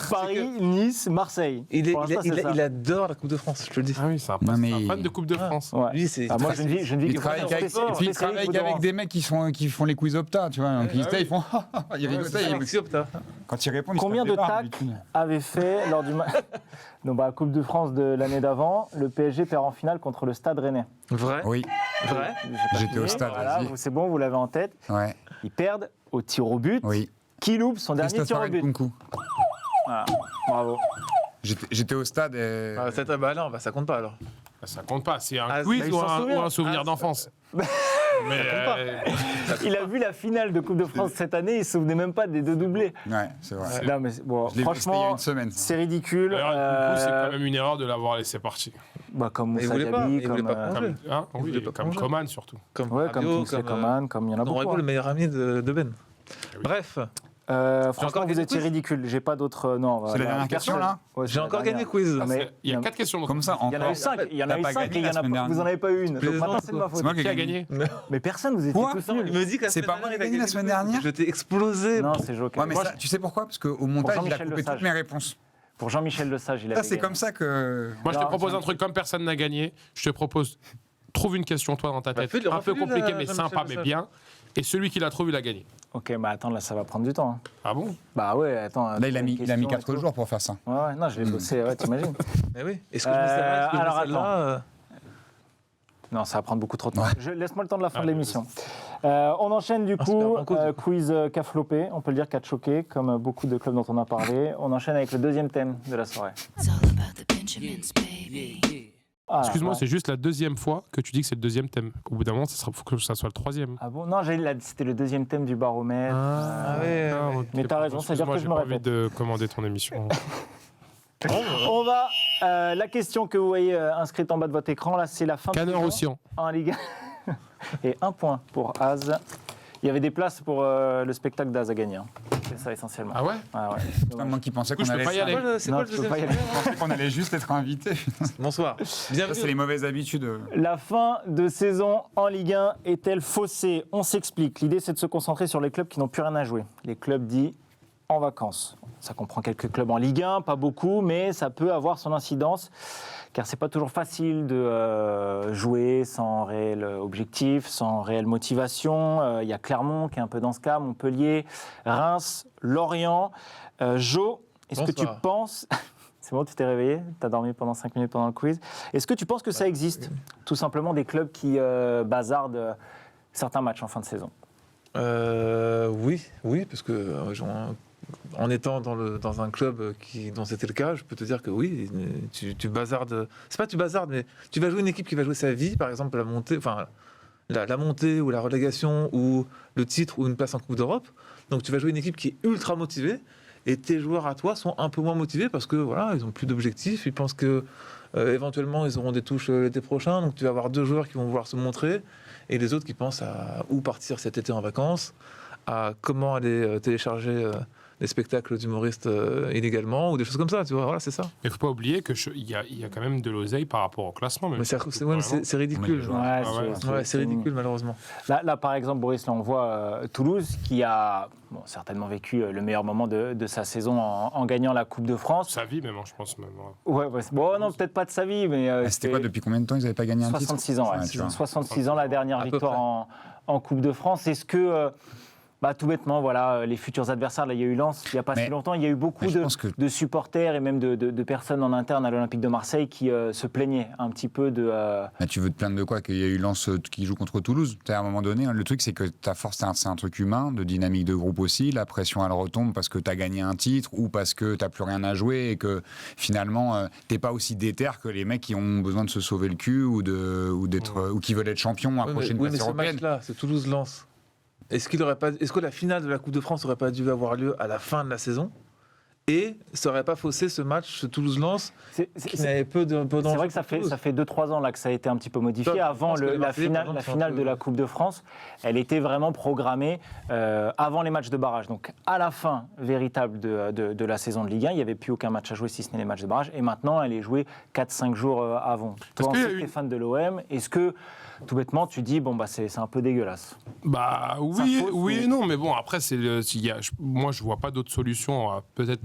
Paris, Nice, Marseille. Pour l'instant, c'est ça. il adore la Coupe de France, je te le dis. Ah oui, c'est un, Non, mais- c'est un fan de Coupe de France. Ouais. Lui, c'est. Ah, moi, je ne vis Il que travaille pour avec, spécialiste puis il travaille Coupe de avec France. des mecs qui font les quiz opta, tu vois. Donc ils ils font. Il y avait que ça, il y avait- Alexis Opta. Quand ils répondent, ils se Combien tapent de les barres, tacles d'habitude. avait fait lors du match donc, bah, Coupe de France de l'année d'avant, le PSG perd en finale contre le Stade Rennais. Vrai. Oui, Vrai. J'ai pas J'étais fini. au stade, Voilà, vas-y. c'est bon, vous l'avez en tête. ouais, Ils perdent au tir au but. oui. Qui loupe son dernier tir Christopher au but? Nkunku. Voilà. Bravo. J'étais au stade et. Ah, ça, bah non, bah, ça compte pas alors. Ça compte pas. C'est un Ah, quiz il ou s'en souvient. un souvenir d'enfance. Mais Il a vu la finale de Coupe de France cette année, il se souvenait même pas des deux doublés. Ouais, c'est vrai. Non, mais bon, Je l'ai vu, c'était il y a franchement, une semaine. c'est ridicule. d'ailleurs, du coup, c'est quand même une erreur de l'avoir laissé partir. Comme Mais il Moussa voulait pas, Diaby, il voulait comme, pas prolonger. Hein, Il voulait oui, pas comme prolonger. Coman surtout. Comme comme Rabiot, Kingsley comme, Coman, comme il y en a Don beaucoup. Rabiot, le meilleur ami de Ben. oui. Bref, Franchement, encore vous gagné étiez quiz ridicule. J'ai pas d'autres. Non, C'est la dernière question, là Ouais, c'est j'ai la encore dernière. gagné quiz. Ah, mais Il y a 4 questions. Comme ça, Il y en a eu encore. 5. Il y en T'as a eu pas 5 gagné et il y la en a semaine pas. Vous en avez pas eu une. Donc Plaisante, maintenant, c'est de ma C'est faute. moi qui ai Qui a gagné. gagné Mais personne, vous étiez Quoi tous Il nuls. me dit que C'est pas moi qui ai gagné la semaine dernière. Je t'ai explosé. Non, c'est Joker. Ouais, mais ça, tu sais pourquoi? Parce qu'au montage, il a Jean-Michel coupé Lesage. toutes mes réponses. Pour Jean-Michel Lesage, il a Ça, c'est comme ça que. Moi, je te Non, propose c'est un truc comme personne n'a gagné. Je te propose, trouve une question, toi, dans ta Bah, tête. fais-le, Un peu refais-le, compliquée, là, mais Jean-Michel sympa, mais Lesage. bien. Et celui qui la trouve, il a gagné. Ok, bah attends, là, ça va prendre du temps. hein. Ah bon? Bah ouais, attends. Là, il a mis question 4 et tout. jours pour faire ça. Ouais, non, je l'ai bossé, ouais, t'imagines. Mais oui. Est-ce que je mets celle-là? Est-ce que je mets alors, celle-là Non, ça va prendre beaucoup trop de temps. Laisse-moi le temps de la fin Ah, de l'émission. On enchaîne du Ah, coup, super banco, du quiz qu'a flopé, on peut le dire qu'a choqué, comme beaucoup de clubs dont on a parlé. On enchaîne avec le deuxième thème de la soirée. It's all about the Benjamins, baby. Ah, Excuse-moi, ouais. c'est juste la deuxième fois que tu dis que c'est le deuxième thème. Au bout d'un moment, il faut que ça soit le troisième. Ah bon? Non, c'était le deuxième thème du baromètre. ouais. ok. Mais t'as raison, c'est-à-dire Excuse-moi, que je j'ai me pas envie répète. de commander ton émission. On va. La question que vous voyez inscrite en bas de votre écran, là, c'est la fin de Canard saison Océan. en Ligue 1. Et 1 point pour Az. Il y avait des places pour le spectacle d'Az à gagner. hein. C'est ça essentiellement. Ah ouais? Ah ouais. Putain, moi qui pensais Du coup, qu'on je peux pas y allait. aller. C'est Non, quoi le tu peux pas y deuxième aller. Je pensais qu'on allait juste être invité. Bonsoir. Ça, c'est Bienvenue. les mauvaises habitudes. La fin de saison en Ligue 1 est-elle faussée? On s'explique. L'idée, c'est de se concentrer sur les clubs qui n'ont plus rien à jouer. Les clubs dits en vacances. Ça comprend quelques clubs en Ligue 1, pas beaucoup, mais ça peut avoir son incidence, car c'est pas toujours facile de jouer sans réel objectif, sans réelle motivation. Il y a Clermont qui est un peu dans ce cas, Montpellier, Reims, Lorient. Jo, est-ce que tu Bonsoir. penses... C'est bon, tu t'es réveillé, tu as dormi pendant 5 minutes pendant le quiz. Est-ce que tu penses que ça existe? Tout simplement des clubs qui bazardent certains matchs en fin de saison. Oui, parce que en étant dans un club dont c'était le cas, je peux te dire que oui, tu bazardes. C'est pas tu bazardes, mais tu vas jouer une équipe qui va jouer sa vie, par exemple la montée, la montée ou la relégation ou le titre ou une place en Coupe d'Europe. Donc tu vas jouer une équipe qui est ultra motivée et tes joueurs à toi sont un peu moins motivés parce que voilà, ils ont plus d'objectifs, ils pensent que éventuellement ils auront des touches l'été prochain, donc tu vas avoir 2 joueurs qui vont vouloir se montrer et les autres qui pensent à où partir cet été en vacances, à comment aller télécharger des spectacles d'humoristes illégalement ou des choses comme ça, tu vois, voilà, c'est ça. Mais faut pas oublier qu'il y a quand même de l'oseille par rapport au classement. Même. Mais c'est ridicule. C'est ridicule, malheureusement. Là, par exemple, Boris, là, on voit Toulouse qui a certainement vécu le meilleur moment de sa saison en gagnant la Coupe de France. Sa vie, même, je pense. Même. Ouais, bon, non, peut-être pas de sa vie, mais. C'était quoi, depuis combien de temps ils n'avaient pas gagné un titre? 66 ans, ouais. tu vois. 66 ans, la dernière À peu victoire en Coupe de France. Est-ce que. Tout bêtement, voilà, les futurs adversaires, là, il y a eu Lens, il n'y a pas si longtemps, il y a eu beaucoup de supporters et même de personnes en interne à l'Olympique de Marseille qui se plaignaient un petit peu de... Tu veux te plaindre de quoi? Qu'il y a eu Lens qui joue contre Toulouse? À un moment donné, le truc, c'est que ta force, c'est un truc humain, de dynamique de groupe aussi. La pression, elle retombe parce que tu as gagné un titre ou parce que tu n'as plus rien à jouer et que finalement, tu n'es pas aussi déter que les mecs qui ont besoin de se sauver le cul ou qui veulent être champions à la prochaine place mais ce européenne. match-là, c'est Toulouse-Lens. Est-ce que la finale de la Coupe de France n'aurait pas dû avoir lieu à la fin de la saison? Et ça n'aurait pas faussé ce match, ce Toulouse-Lens, qui n'avait peu d'enjeux. C'est vrai que ça fait 2-3 ans là, que ça a été un petit peu modifié. Top. Avant Je pense que la finale de la Coupe de France, elle était vraiment programmée avant les matchs de barrage. Donc à la fin véritable de la saison de Ligue 1, il n'y avait plus aucun match à jouer si ce n'est les matchs de barrage. Et maintenant, elle est jouée 4-5 jours avant. Toi, t'es fan de l'OM. Est-ce que, tout bêtement, tu dis, c'est un peu dégueulasse? Oui et non, mais bon, après, moi, je vois pas d'autre solution à peut-être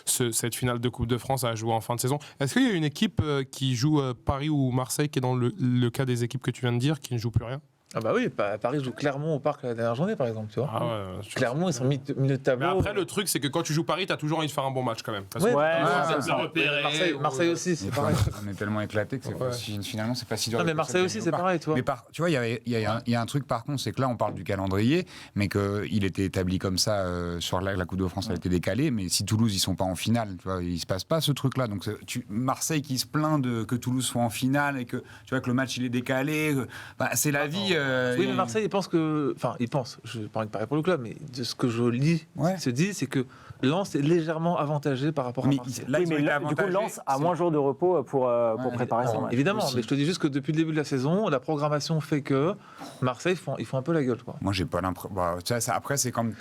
cette finale de Coupe de France à jouer en fin de saison. Est-ce qu'il y a une équipe qui joue Paris ou Marseille, qui est dans le cas des équipes que tu viens de dire, qui ne joue plus rien? Ah bah oui, Paris joue Clermont au Parc la dernière journée, par exemple, tu vois. Ah ouais, Clermont, ils sont milieu de mais tableau. après, le truc, c'est que quand tu joues Paris, t'as toujours envie de faire un bon match quand même. Parce Ouais, que c'est ça. Marseille aussi, c'est pareil. On est tellement éclaté que finalement, c'est pas si dur. Non, de mais passer Marseille le aussi, gagne c'est au parc. pareil, tu vois. Mais tu vois, il y a un truc par contre, c'est que là, on parle du calendrier, mais qu'il était établi comme ça sur la Coupe de France, a été décalée. Mais si Toulouse, ils sont pas en finale, tu vois, il se passe pas ce truc-là. Donc Marseille qui se plaint que Toulouse soit en finale et que tu vois que le match il est décalé, c'est la vie. Oui, mais Marseille, il pense que. Enfin, il pense, je n'ai pas envie de parler pour le club, mais de ce que je lis, se dit, c'est que Lens est légèrement avantagé par rapport à Marseille. Là, ils ont été du coup, avantagés. Lens a moins jours de repos pour préparer son match. Évidemment, aussi. mais je te dis juste que depuis le début de la saison, la programmation fait que Marseille, ils font un peu la gueule, quoi. Moi, j'ai pas l'impression. Après, c'est comme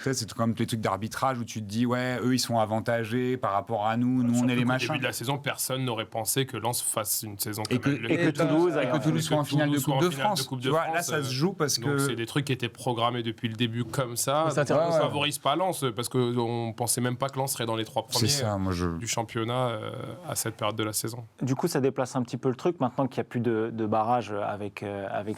les trucs d'arbitrage où tu te dis, ouais, eux, ils sont avantagés par rapport à nous, on est les Au machins. début de la saison, personne n'aurait pensé que Lens fasse une saison Et comme que Toulouse soit en finale de Coupe de France. Coupe de Tu vois, là, France, ça se joue parce donc que. c'est des trucs qui étaient programmés depuis le début comme ça. Mais c'est Donc, on intéressant. ne favorise pas Lens parce qu'on pensait même pas que Lens serait dans les 3 premiers C'est ça, moi du championnat à cette période de la saison. Du coup, ça déplace un petit peu le truc. Maintenant qu'il n'y a plus de barrage avec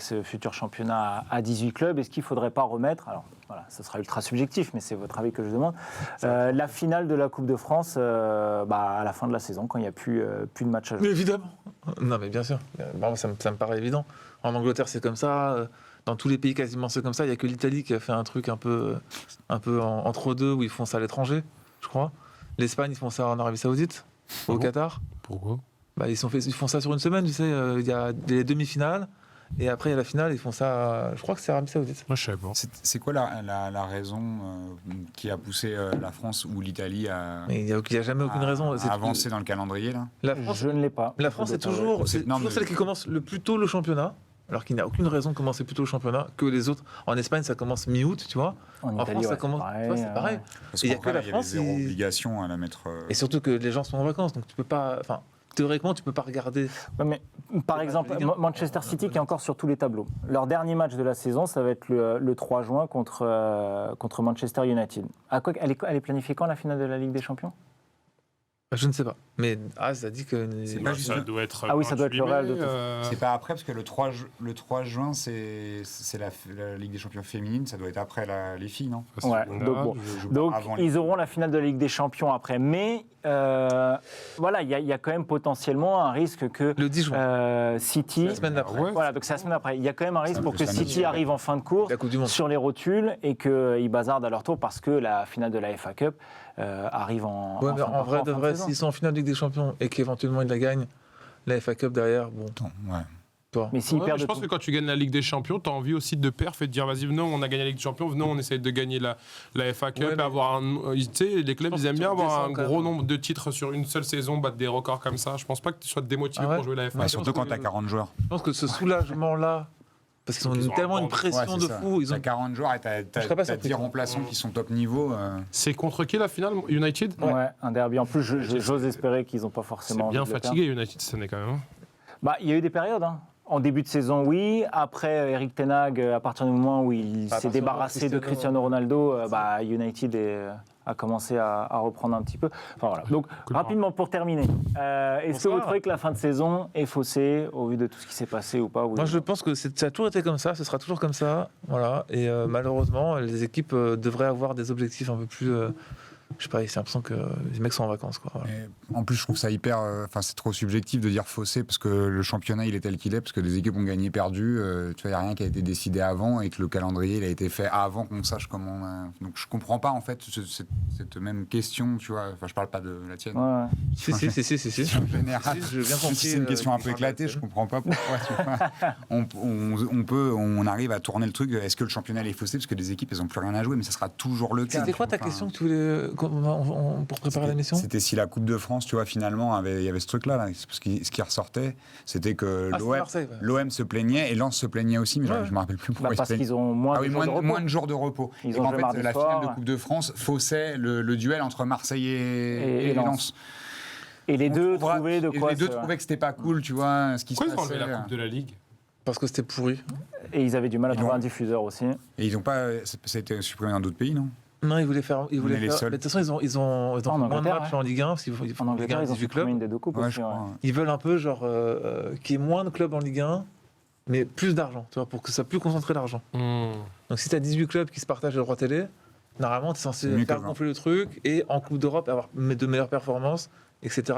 ce futur championnat à 18 clubs, est-ce qu'il ne faudrait pas remettre, alors voilà, ça sera ultra subjectif, mais c'est votre avis que je demande, la finale de la Coupe de France à la fin de la saison, quand il n'y a plus de match à jouer? Mais évidemment. Non, mais bien sûr. Bon, ça me paraît évident. En Angleterre, c'est comme ça. Dans tous les pays, quasiment, c'est comme ça. Il n'y a que l'Italie qui a fait un truc un peu entre deux, où ils font ça à l'étranger, je crois. L'Espagne, ils font ça en Arabie Saoudite, au Qatar. Pourquoi ? Ils font ça sur une semaine, tu sais. Il y a des demi-finales. Et après, il y a la finale, ils font ça, je crois que c'est Arabie Saoudite. Moi, je sais pas. C'est quoi la raison qui a poussé la France ou l'Italie à. Mais il n'y a jamais aucune raison. À avancer dans le calendrier, là? La France, Je ne l'ai pas. la France est toujours celle qui commence le plus tôt le championnat, alors qu'il n'y a aucune raison de commencer plus tôt le championnat que les autres. En Espagne, ça commence mi-août, tu vois. En France, Italie, ça ouais, commence. c'est Tu vois, c'est pareil. Parce Et il y a qu'en que vrai, la il y avait France. zéro obligation à la mettre. Et surtout que les gens sont en vacances, donc tu peux pas. Enfin, théoriquement, tu peux pas regarder. Ouais, mais, par exemple, Manchester City qui est encore sur tous les tableaux. Leur dernier match de la saison, ça va être le 3 juin contre Manchester United. Elle est planifiée quand, la finale de la Ligue des Champions? Je ne sais pas. Mais Az a dit que. Ça doit être. Ah oui, ça doit être le Real de C'est pas après, parce que le 3 juin, c'est la Ligue des Champions féminine, ça doit être après les filles, non? Ouais, donc ils auront la finale de la Ligue des Champions après. Mais voilà, il y a quand même potentiellement un risque que Le 10 juin. City. La semaine d'après. Ouais. Voilà, donc c'est la semaine après. Il y a quand même un risque pour que plus City arrive en fin de course La Coupe du Monde. sur les rotules et qu'ils bazardent à leur tour parce que la finale de la FA Cup arrive en. Ouais, en mais fin en vrai, de vrai, saison. s'ils sont en finale de Ligue des Champions et qu'éventuellement ils la gagnent, la FA Cup derrière, bon. Ouais. Toi. Mais s'ils Ouais, perdent je pense que quand tu gagnes la Ligue des Champions, tu as envie aussi de perf et de dire vas-y, venons, on a gagné la Ligue des Champions, venons, on essaye de gagner la FA Cup Ouais, et mais- avoir un. Tu sais, les clubs, pense ils aiment que bien tu avoir un redescends quand gros même. nombre de titres sur une seule saison, battre des records comme ça. Je pense pas que tu sois démotivé Ah ouais pour jouer la FA Ouais, Cup. Surtout quand t'as 40 joueurs. Je pense que ce soulagement-là, parce qu'ils ont Ils ont tellement un une banc. pression de fou, ils T'as ont. 40 joueurs et t'as serais pas 10 surpris. remplaçants qui sont top niveau. C'est contre qui la finale United Ouais, un derby. En plus, j'ose espérer qu'ils n'ont pas C'est forcément. bien envie de le fatigué United cette année quand même. Bah, il y a eu des périodes. Hein. En début de saison, oui. Après, Eric Ten Hag, à partir du moment où il s'est débarrassé de Cristiano Ronaldo, United a commencé à reprendre un petit peu. Enfin, voilà. Donc, rapidement, pour terminer, est-ce que vous trouvez que la fin de saison est faussée au vu de tout ce qui s'est passé ou pas? Moi, je pense que ça a toujours été comme ça, ce sera toujours comme ça. Voilà. Et malheureusement, les équipes devraient avoir des objectifs un peu plus. Je sais pas, j'ai l'impression que les mecs sont en vacances, quoi. Voilà. Et en plus, je trouve ça hyper. Enfin, c'est trop subjectif de dire faussé parce que le championnat, il est tel qu'il est, parce que les équipes ont gagné, perdu. Tu vois, il n'y a rien qui a été décidé avant et que le calendrier, il a été fait avant qu'on sache comment. Donc, je comprends pas, en fait, cette même question, tu vois. Enfin, je parle pas de la tienne. Ouais. Si. En général, Si, j'ai bien compris, c'est une question un peu éclatée, je comprends pas pourquoi. Tu vois. On arrive à tourner le truc. Est-ce que le championnat est faussé parce que les équipes, elles ont plus rien à jouer, mais ça sera toujours le cas. C'était quoi ta Enfin, question que tu voulais pour préparer la mission? C'était si la Coupe de France, tu vois, finalement, il y avait ce truc-là. Là. Ce qui ressortait, c'était que c'était Marseille, ouais. l'OM se plaignait et Lens se plaignait aussi, mais Ouais. je me rappelle plus pourquoi ils se Parce plaignaient. qu'ils ont moins de jours de repos. moins de jours de repos. Ils Et ont en joué mardi fait, la soir. finale de Coupe de France faussait le duel entre Marseille et Lens. Et les deux On trouvera- trouvaient de et quoi. les deux trouvaient que c'était pas cool, tu vois, ce qui se Pourquoi ils ont passait. enlevé la Coupe de la Ligue Parce que c'était pourri. Et ils avaient du mal à Ils trouver l'ont- un diffuseur aussi. Et ils ont pas. Ça a été supprimé dans d'autres pays, non? Non, ils voulaient faire. On est les seuls. Mais de toute façon, ils ont fait moins de Angleterre, matchs en Ligue 1, parce qu'ils font En Angleterre, ils ont 18 supprimé clubs. une des deux coupes Ouais, aussi. je ouais. crois. Ils veulent un peu, genre, qu'il y ait moins de clubs en Ligue 1, mais plus d'argent, tu vois, pour que ça plus concentrer l'argent. Donc si tu as 18 clubs qui se partagent le droit télé, normalement tu es censé faire gonfler le truc et en Coupe d'Europe avoir de meilleures performances, etc.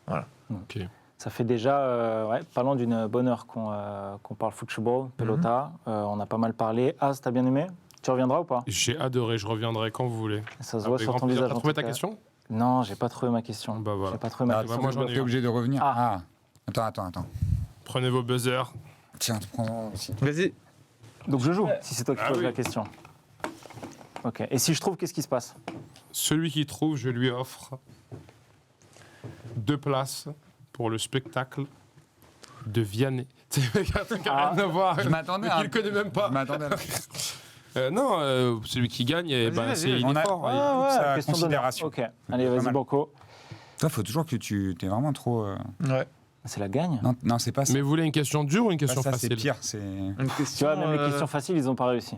Voilà. Ok. Ça fait déjà pas loin d'une bonne heure qu'on parle football, pelota. On a pas mal parlé. Az, t'as bien aimé? Tu reviendras ou pas? J'ai adoré, je reviendrai quand vous voulez. Ça se voit sur ton visage. T'as trouvé ta question? Non, j'ai pas trouvé ma question. Bah voilà. J'ai pas trouvé ma question. moi, j'en ai T'es obligé de revenir. Ah. Attends. Prenez vos buzzers. Tiens, tu prends aussi. Vas-y. Donc je joue, si c'est toi qui poses oui. la question. Ok. Et si je trouve, qu'est-ce qui se passe? Celui qui trouve, je lui offre 2 places pour le spectacle de Vianney. C'est un truc à rien à voir. Je m'attendais mais qu'il ne connaît même pas. Je m'attendais à non, celui qui gagne, c'est il est fort. sa question considération. Ok. Allez, vas-y, mal. Banco. Toi, faut toujours que t'es vraiment trop. Ouais. C'est la gagne. Non, c'est pas ça. Mais vous voulez une question dure ou une question ça, facile? c'est pire. C'est Une Tu question, vois, même les questions faciles, ils ont pas réussi.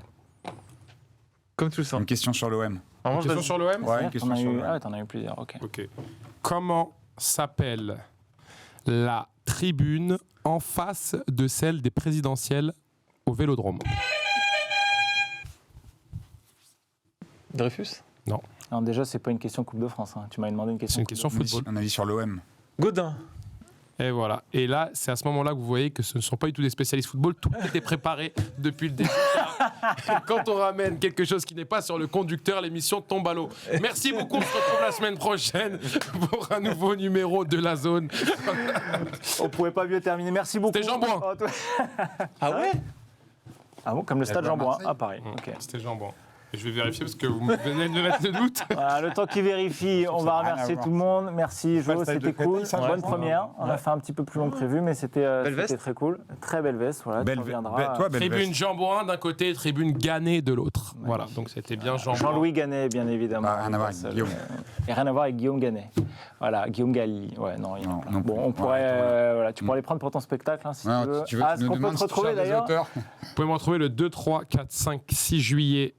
comme tu le sens. une question sur l'OM. En Une revanche, question sur l'OM? Ouais, une question T'en as sur eu... l'OM. Ah, t'en as eu plusieurs, ok. Ok. Comment s'appelle la tribune en face de celle des présidentielles au Vélodrome? Dreyfus. Alors déjà, c'est pas une question Coupe de France. Hein. Tu m'as demandé une question. C'est une question football. On a dit sur l'OM. Godin. Et voilà. Et là, c'est à ce moment-là que vous voyez que ce ne sont pas du tout des spécialistes football. Tout était préparé depuis le début. Quand on ramène quelque chose qui n'est pas sur le conducteur, l'émission tombe à l'eau. Merci beaucoup. On se retrouve la semaine prochaine pour un nouveau numéro de La Zone. On pouvait pas mieux terminer. Merci beaucoup. C'était Jean Bouin. Oh, toi- Ah ouais? Ah bon, comme le stade à Jean Bouin. Marseille. Ah, pareil. Ok. C'était Jean Bouin. Et je vais vérifier parce que vous venez de me mettre le doute. Voilà, le temps qu'il vérifie, on va rien à remercier voir. tout le monde. Merci Pas Jo, le stade c'était de cool. Créteil, ça, Bonne ouais. première. On a fait un petit peu plus long que prévu, mais c'était veste. très cool. Très belle veste. Voilà, tu reviendras. Toi, belle Tribune veste. Jean Bouin d'un côté, tribune Gannet de l'autre. Voilà, donc c'était bien Jean Bouin. Jean-Louis Gannet, bien évidemment. Bah, rien à voir avec Seul, Guillaume. Et rien à voir avec Guillaume Gannet. Voilà, Guillaume Galli. Ouais, non, il y en a Non, plein. non Bon, plus. on pourrait, Ouais, voilà, tu pourrais les prendre pour ton spectacle, hein, si Ouais, tu veux. tu veux Ah, que est-ce qu'on peut te retrouver d'ailleurs? Vous pouvez me retrouver le 2, 3, 4, 5, 6 juillet.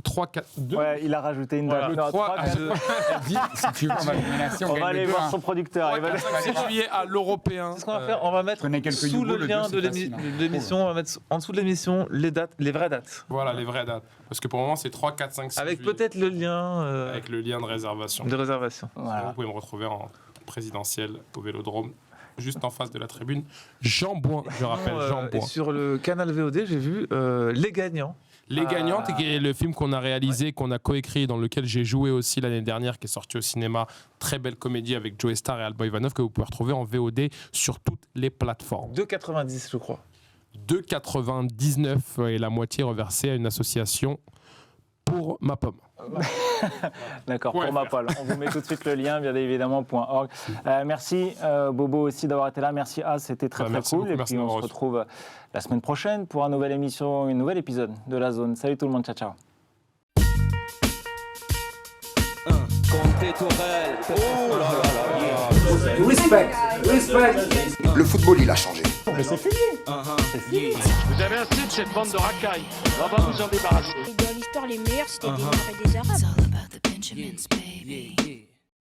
3, 4, 2. Ouais, il a rajouté une date. Le Non, 3, 3, 4, Dis, si tu veux, on va donner la on va aller voir son producteur. Il va- 6 juillet à l'Européen. C'est ce qu'on va faire. On va mettre prenez quelques sous Yougos, le le lien deux, de c'est facile, hein. l'émission, on va mettre en dessous de l'émission les dates, les vraies dates. Voilà les vraies dates. Parce que pour le moment, c'est 3, 4, 5, 6 Avec juillet. peut-être le lien Avec le lien de réservation. de réservation. Voilà. Vous pouvez me retrouver en présidentiel au Vélodrome, juste en face de la tribune. Jean Bouin, je rappelle, Jean Et Bouin. sur le canal VOD, j'ai vu Les Gagnants. Les Gagnantes, qui est le film qu'on a réalisé, qu'on a coécrit, dans lequel j'ai joué aussi l'année dernière, qui est sorti au cinéma. Très belle comédie avec Joe Star et Alba Ivanov, que vous pouvez retrouver en VOD sur toutes les plateformes. 2,90 je crois. 2,99 et la moitié reversée à une association pour ma pomme. D'accord, Ouais, pour ma polle. On vous met tout de suite le lien, bien évidemment, .org. Merci Bobo aussi d'avoir été là. Merci Az, c'était très très merci cool. beaucoup, Et merci puis de on se m'avoir reçu. retrouve la semaine prochaine pour un nouvel épisode de La Zone. Salut tout le monde, ciao ciao. Conte Tourelle. Oh là là là. Le football, il a changé. Vous avez assez de cette bande de racailles. On va vous en débarrasser. Et dans l'histoire, les meilleurs, c'était des Noirs et des Arabes. It's all about the Benjamins, baby. Yeah.